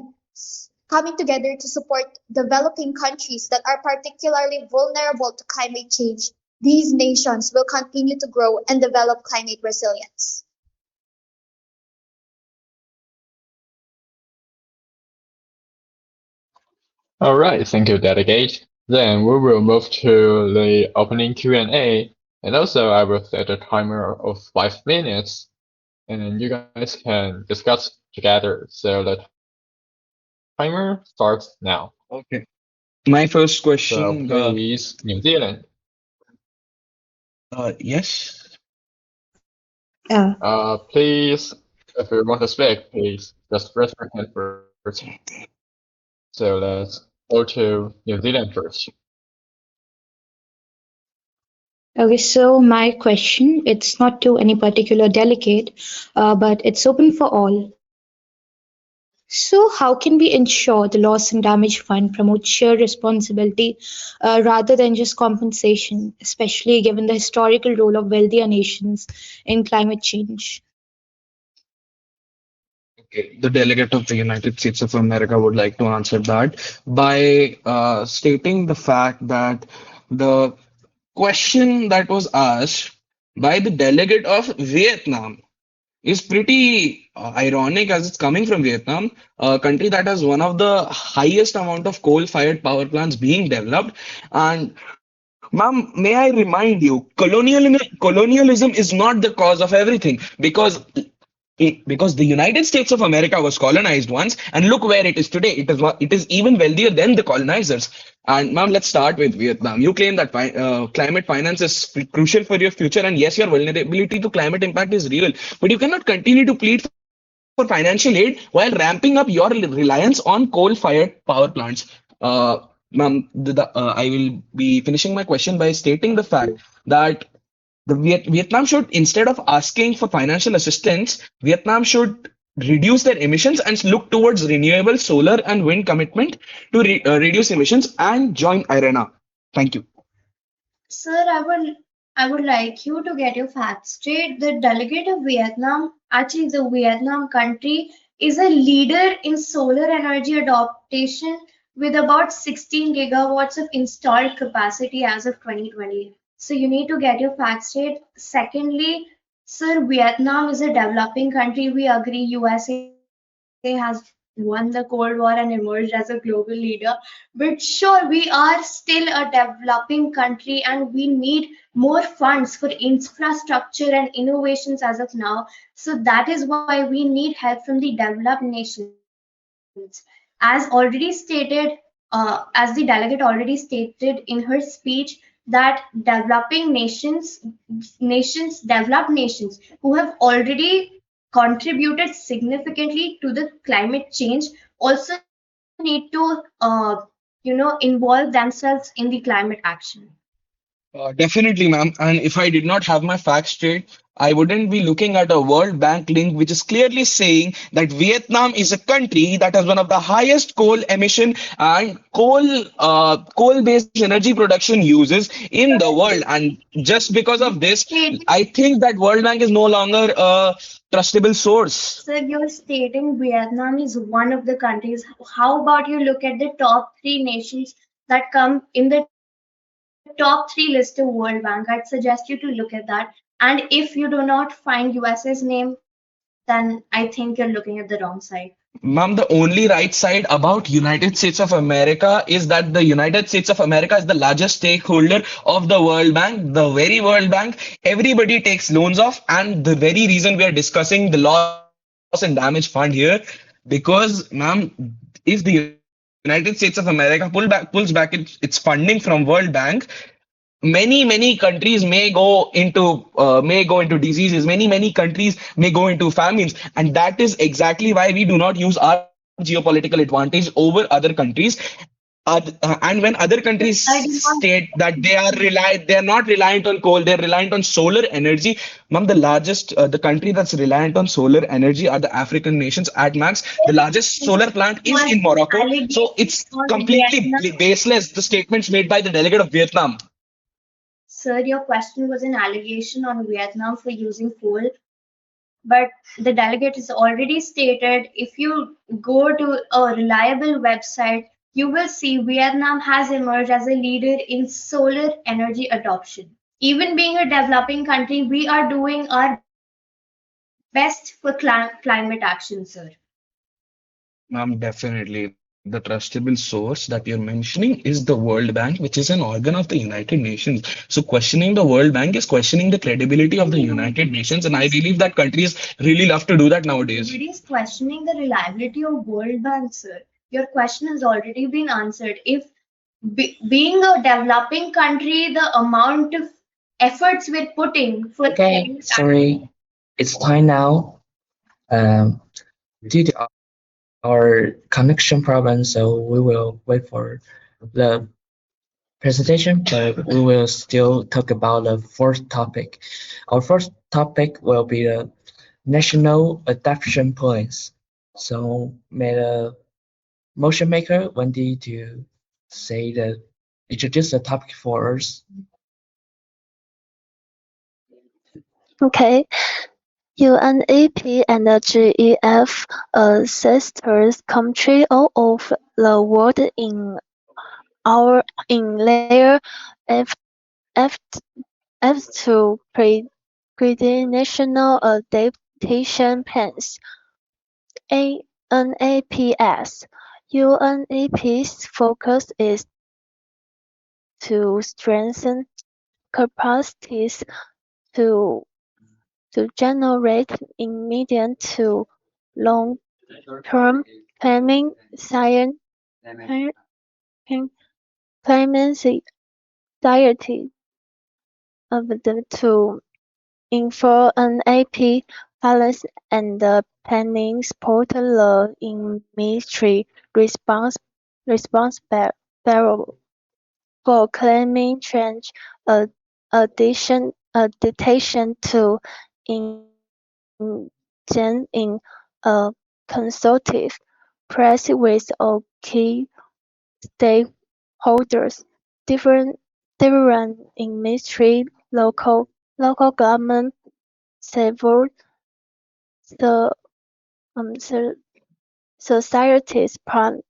coming together to support developing countries that are particularly vulnerable to climate change, these nations will continue to grow and develop climate resilience. All right, thank you, Delegate. Then we will move to the opening Q&A, and also I will set a timer of 5 minutes, and you guys can discuss together. So the timer starts now. Okay. My first So question. please, New Zealand. Yes. Please, if you want to speak, please just raise your hand first. So let's go to New Zealand first. Okay, so my question, it's not to any particular delegate, but it's open for all. So how can we ensure the loss and damage fund promotes shared responsibility rather than just compensation, especially given the historical role of wealthier nations in climate change? Okay. The delegate of the United States of America would like to answer that by stating the fact that the question that was asked by the delegate of Vietnam is pretty ironic as it's coming from Vietnam, a country that has one of the highest amount of coal-fired power plants being developed. And ma'am, may I remind you, colonialism is not the cause of everything because the United States of America was colonized once, and look where it is today. It is even wealthier than the colonizers. And ma'am, let's start with Vietnam. You claim that climate finance is crucial for your future, and yes, your vulnerability to climate impact is real. But you cannot continue to plead for financial aid while ramping up your reliance on coal-fired power plants. Ma'am, I will be finishing my question by stating the fact that Vietnam should, instead of asking for financial assistance, Vietnam should reduce their emissions and look towards renewable solar and wind commitment to reduce emissions and join IRENA. Thank you. Sir, I would like you to get your facts straight. The delegate of Vietnam, actually the Vietnam country, is a leader in solar energy adoption with about 16 gigawatts of installed capacity as of 2020. So you need to get your facts straight. Secondly, sir, Vietnam is a developing country. We agree USA has won the Cold War and emerged as a global leader. But sure, we are still a developing country and we need more funds for infrastructure and innovations as of now. So that is why we need help from the developed nations. As already stated, as the delegate already stated in her speech, that developed nations who have already contributed significantly to the climate change also need to involve themselves in the climate action. Definitely, ma'am. And if I did not have my facts straight, I wouldn't be looking at a World Bank link, which is clearly saying that Vietnam is a country that has one of the highest coal emission and coal-based energy production uses in the world. And just because of this, I think that World Bank is no longer a trustable source. So you're stating Vietnam is one of the countries. How about you look at the top 3 nations that come in the top 3 list of World Bank? I'd suggest you to look at that. And if you do not find US's name, then I think you're looking at the wrong side. Ma'am, the only right side about United States of America is that the United States of America is the largest stakeholder of the World Bank, the very World Bank. Everybody takes loans off, and the very reason we are discussing the loss and damage fund here, because, ma'am, if the United States of America pulls back its funding from World Bank, many countries may go into diseases, many countries may go into famines, and that is exactly why we do not use our geopolitical advantage over other countries. And when other countries I do not. state that they are not reliant on coal, they're reliant on solar energy. Ma'am, the country that's reliant on solar energy are the African nations at max. The largest solar plant is Was in an Morocco, so allegation it's on completely Vietnam. baseless, the statements made by the delegate of Vietnam. Sir, your question was an allegation on Vietnam for using coal, but the delegate has already stated if you go to a reliable website, you will see Vietnam has emerged as a leader in solar energy adoption. Even being a developing country, we are doing our best for climate action, sir. Definitely. The trustable source that you're mentioning is the World Bank, which is an organ of the United Nations. So questioning the World Bank is questioning the credibility of the United Nations, and I believe that countries really love to do that nowadays. Nobody is questioning the reliability of World Bank, sir. Your question has already been answered. If being a developing country, the amount of efforts we're putting for Okay, climate action. sorry, it's time now. Um, due to our connection problem, so we will wait for the presentation, but we will still talk about the fourth topic. Our first topic will be the national adoption plans. So may the motion maker Wendy to say the introduce the topic for us. Okay. UNEP and the GEF are sister countries all over the world in their F, F, F2 pre-national adaptation plans. UNAPS. UNEP's focus is to strengthen capacities to generate immediate to long-term planning science society of the to infer an AP balance and the planning support the industry responsible for climate change adaptation to engage in a consultative process with all key stakeholders, different industry, local government, civil so, so, societies, partners,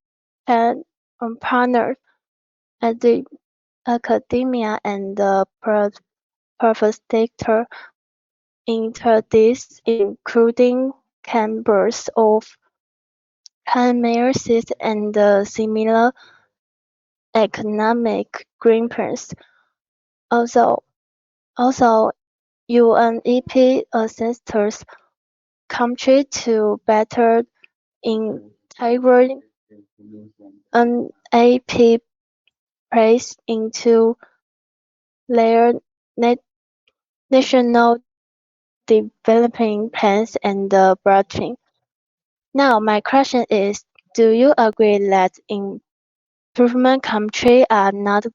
academia, and the private sector entities, including chambers of commerce and similar economic groups. Also, UNEP assists countries to better integrate NAP plays into their national developing plans and budgeting. Now, my question is, do you agree that improvement countries are not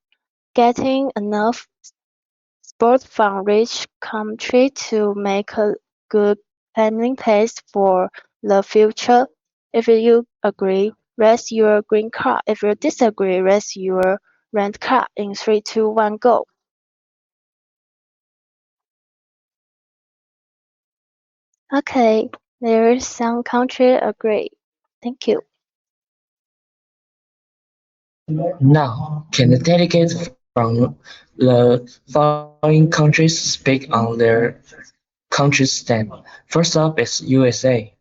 getting enough support from rich countries to make a good planning place for the future? If you agree, raise your green card. If you disagree, raise your red card. In 3, 2, 1, go. Okay, there is some country agree. Thank you. Now, can the delegates from the following countries speak on their country's stand? First up is USA.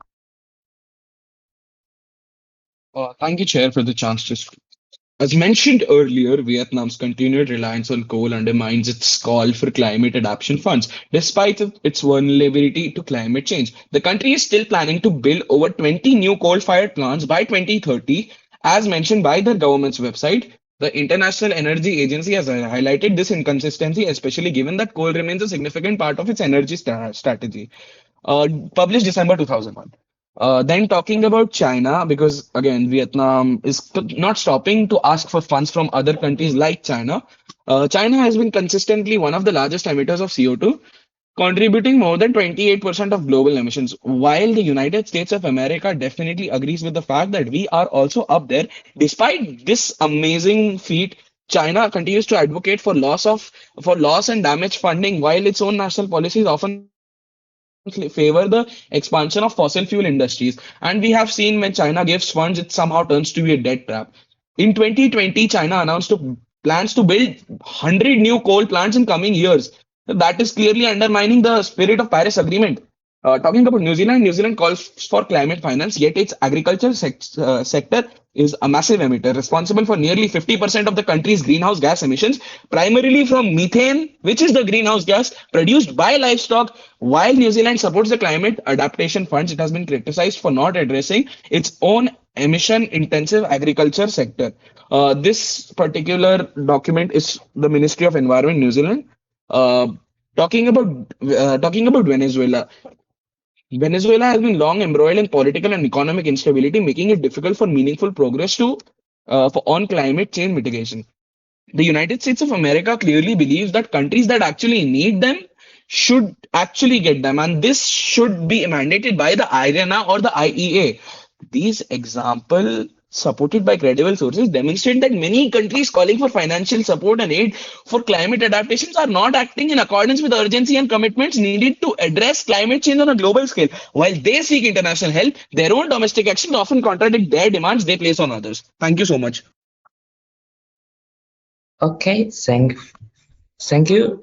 Thank you, Chair, for the chance to speak. As mentioned earlier, Vietnam's continued reliance on coal undermines its call for climate adaptation funds. Despite its vulnerability to climate change, the country is still planning to build over 20 new coal-fired plants by 2030, as mentioned by the government's website. The International Energy Agency has highlighted this inconsistency, especially given that coal remains a significant part of its energy strategy. Published December 2001. Then talking about China, because again, Vietnam is not stopping to ask for funds from other countries like China. China has been consistently one of the largest emitters of CO2, contributing more than 28% of global emissions. While the United States of America definitely agrees with the fact that we are also up there, despite this amazing feat, China continues to advocate for loss and damage funding, while its own national policies often favor the expansion of fossil fuel industries. And we have seen when China gives funds, it somehow turns to be a debt trap. In 2020, China announced plans to build 100 new coal plants in coming years. That is clearly undermining the spirit of Paris Agreement. Talking about New Zealand calls for climate finance, yet its agriculture sector is a massive emitter, responsible for nearly 50% of the country's greenhouse gas emissions, primarily from methane, which is the greenhouse gas produced by livestock. While New Zealand supports the climate adaptation funds, it has been criticized for not addressing its own emission intensive agriculture sector. This particular document is the Ministry of Environment, New Zealand. Uh, talking about Venezuela. Venezuela has been long embroiled in political and economic instability, making it difficult for meaningful progress on climate change mitigation. The United States of America clearly believes that countries that actually need them should actually get them, and this should be mandated by the IRENA or the IEA. These examples, supported by credible sources, demonstrate that many countries calling for financial support and aid for climate adaptations are not acting in accordance with urgency and commitments needed to address climate change on a global scale. While they seek international help, their own domestic actions often contradict their demands they place on others. Thank you so much. Okay, thank you,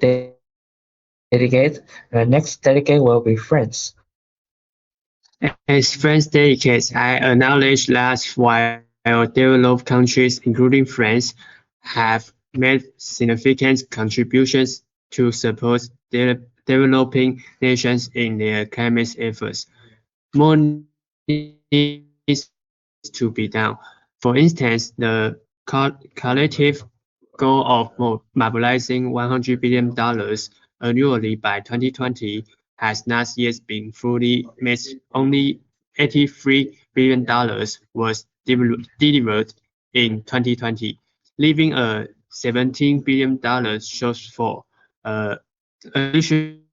delegate. The next delegate will be France. As France delegates, I acknowledge that while developed countries, including France, have made significant contributions to support developing nations in their climate efforts, more needs to be done. For instance, the collective goal of mobilizing $100 billion annually by 2020 has not yet been fully met. Only $83 billion was delivered in 2020, leaving a $17 billion shortfall. Additionally,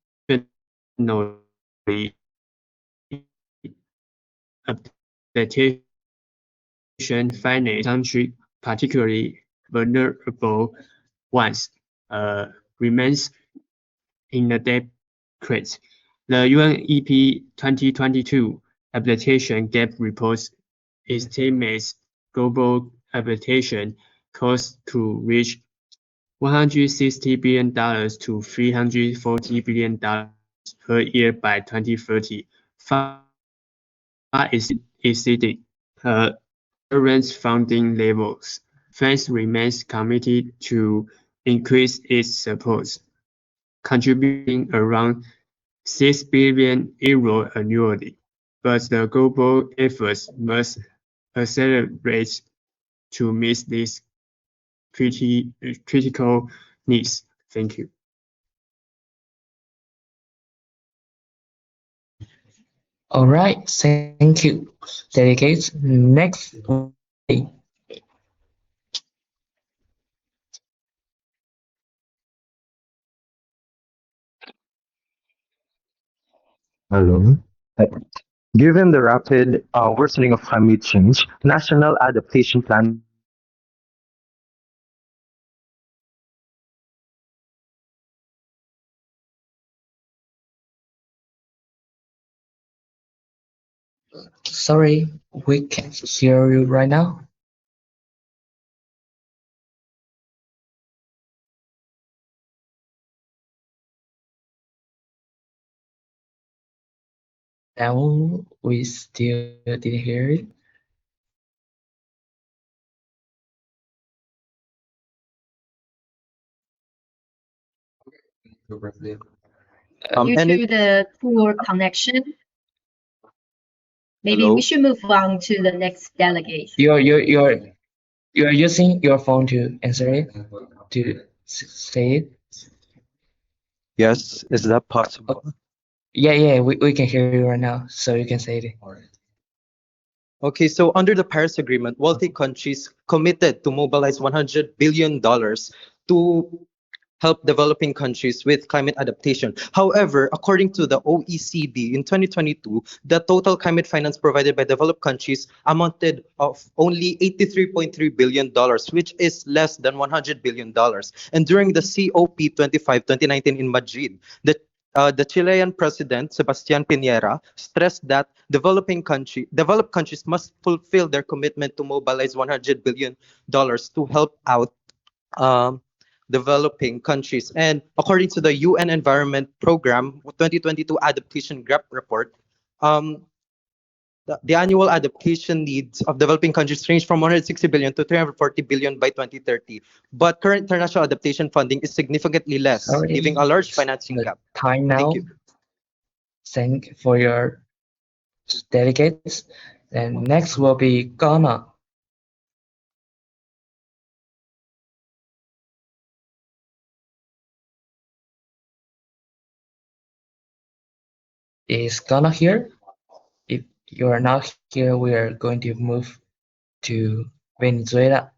adaptation finance countries, particularly vulnerable ones, remains in the debt craze. The UNEP 2022 adaptation gap report estimates global adaptation costs to reach $160 billion to $340 billion per year by 2030, far exceeding current funding levels. France remains committed to increase its support, contributing around €6 billion annually, but the global efforts must accelerate to meet these critical needs. Thank you. All right, thank you, delegates. Next, Hello. Given the rapid worsening of climate change, national adaptation plan sorry, we can't hear you right now. Now we still didn't hear it. Due and to the poor connection, maybe Hello? we should move on to the next delegate. You're using your phone to answer it, to say it. Yes, is that possible? Yeah, we can hear you right now, so you can say it. Okay, so under the Paris Agreement, wealthy countries committed to mobilize $100 billion to help developing countries with climate adaptation. However, according to the OECD in 2022, the total climate finance provided by developed countries amounted of only $83.3 billion, which is less than $100 billion. And during the COP25 2019 in Madrid, the Chilean president, Sebastián Piñera, stressed that developed countries must fulfill their commitment to mobilize $100 billion to help out um, developing countries. And according to the UN Environment Program 2022 Adaptation Gap Report, um, the annual adaptation needs of developing countries range from 160 billion to 340 billion by 2030. But current international adaptation funding is significantly less, Sorry, leaving a large it's financing the gap. time now. Thank you. Thank for your delegates. And next will be Ghana. Is Ghana here? If you are not here, we are going to move to Venezuela.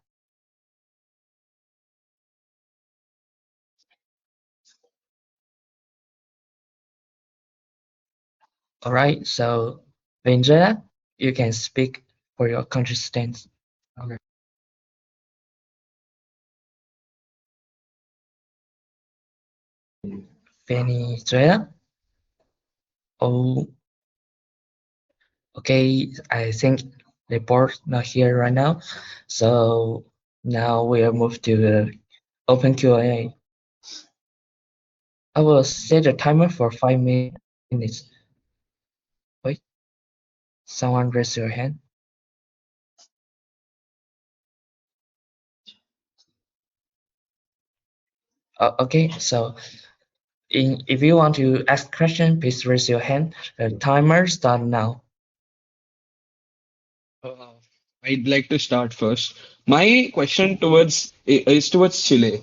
All right, so Venezuela, you can speak for your country stance. Okay. Venezuela. Oh, okay. I think the board not here right now, so now we are moved to the open Q&A. I will set a timer for 5 minutes. Wait, someone raise your hand. Okay, so if you want to ask question, please raise your hand. The timer start now. Uh, I'd like to start first. My question is towards Chile.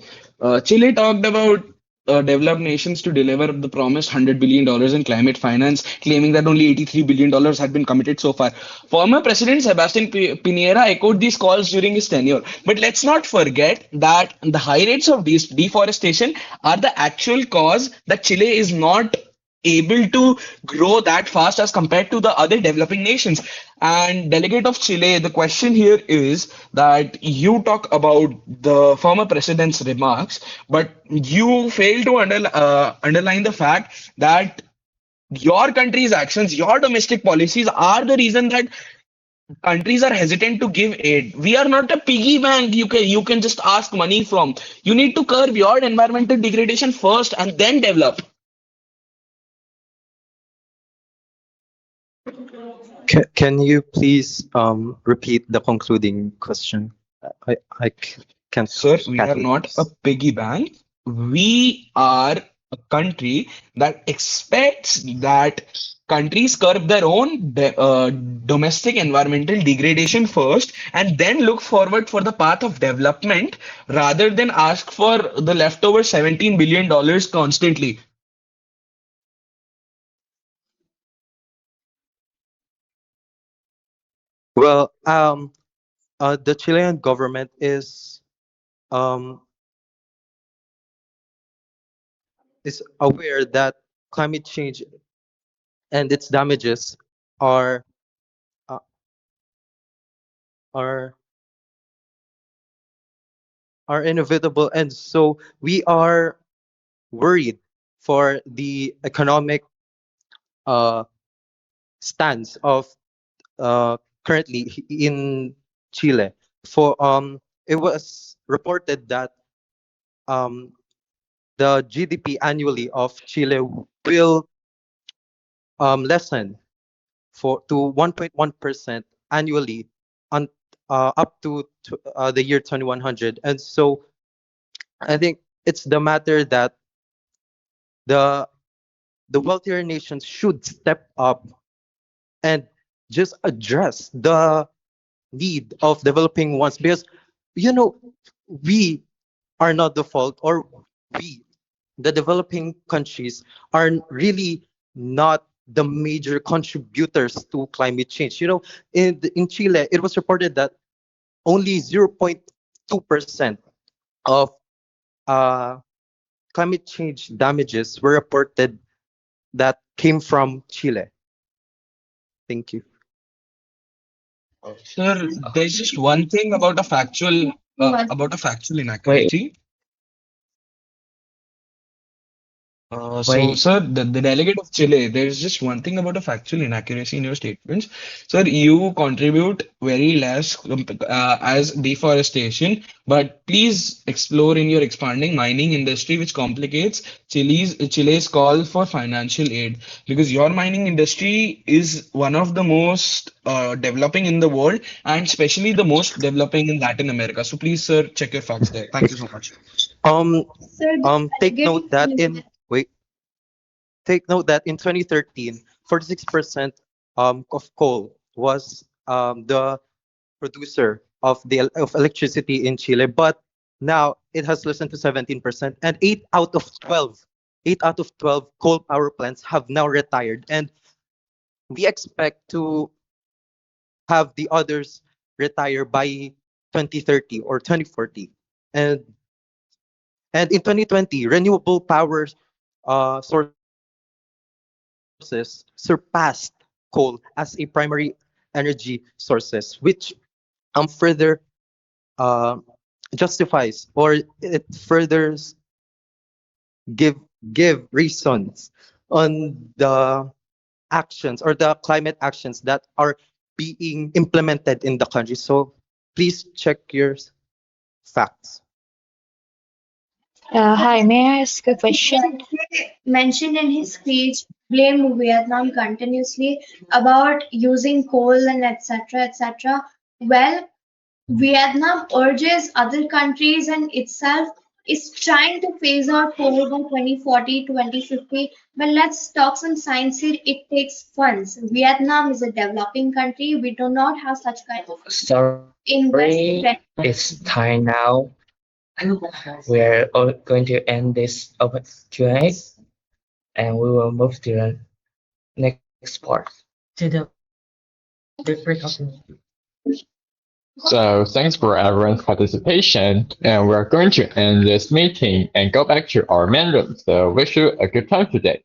Chile talked about developed nations to deliver the promised $100 billion in climate finance, claiming that only $83 billion had been committed so far. Former President Sebastián Piñera echoed these calls during his tenure. But let's not forget that the high rates of deforestation are the actual cause that Chile is not able to grow that fast as compared to the other developing nations. And delegate of Chile, the question here is that you talk about the former president's remarks, but you fail to underline the fact that your country's actions, your domestic policies are the reason that countries are hesitant to give aid. We are not a piggy bank you can just ask money from. You need to curb your environmental degradation first and then develop. Can you please repeat the concluding question? Can't Sir, we catch are it. not a piggy bank. We are a country that expects that countries curb their own domestic environmental degradation first and then look forward for the path of development rather than ask for the leftover $17 billion constantly. Well, the Chilean government um, is aware that climate change and its damages are uh, are are inevitable, and so we are worried for the economic uh, stance of currently in Chile. For it was reported that um, the GDP annually of Chile will lessen to 1.1% annually on up to the year 2100. And so I think it's the matter that the wealthier nations should step up and just address the need of developing ones, because you know we are not the fault, or we, the developing countries, are really not the major contributors to climate change. In Chile, it was reported that only 0.2% of uh, climate change damages were reported that came from Chile. Thank you. Sir, there's just one thing about a factual Wait, inaccuracy. wait. Sir, the delegate of Chile, there's just one thing about a factual inaccuracy in your statements. Sir, you contribute very less as deforestation, but please explore in your expanding mining industry, which complicates Chile's call for financial aid, because your mining industry is one of the most developing in the world, and especially the most developing in Latin America. So please, sir, check your facts there. Thank you so much. Um, Sir, take getting note that in wait, take note that in 2013, 46% of coal was the producer of of electricity in Chile, but now it has less to 17%, and 8 out of 12 coal power plants have now retired, and we expect to have the others retire by 2030 or 2040. And in 2020, renewable power sources surpassed coal as a primary energy sources, which further uh, justifies, or it further give give reasons on the actions or the climate actions that are being implemented in the country. So please check your facts. Hi, may I ask a question? mentioned in his speech blamed Vietnam continuously about using coal and etc. etc. Well, Vietnam urges other countries and itself is trying to phase out coal by 2040, 2050. But let's talk some science here. It takes funds. Vietnam is a developing country. We do not have such kind of Sorry, investment. it's time now. We're going to end this open Q&A, and we will move to the next part. To the So thanks for everyone's participation, and we're going to end this meeting and go back to our main room. So wish you a good time today.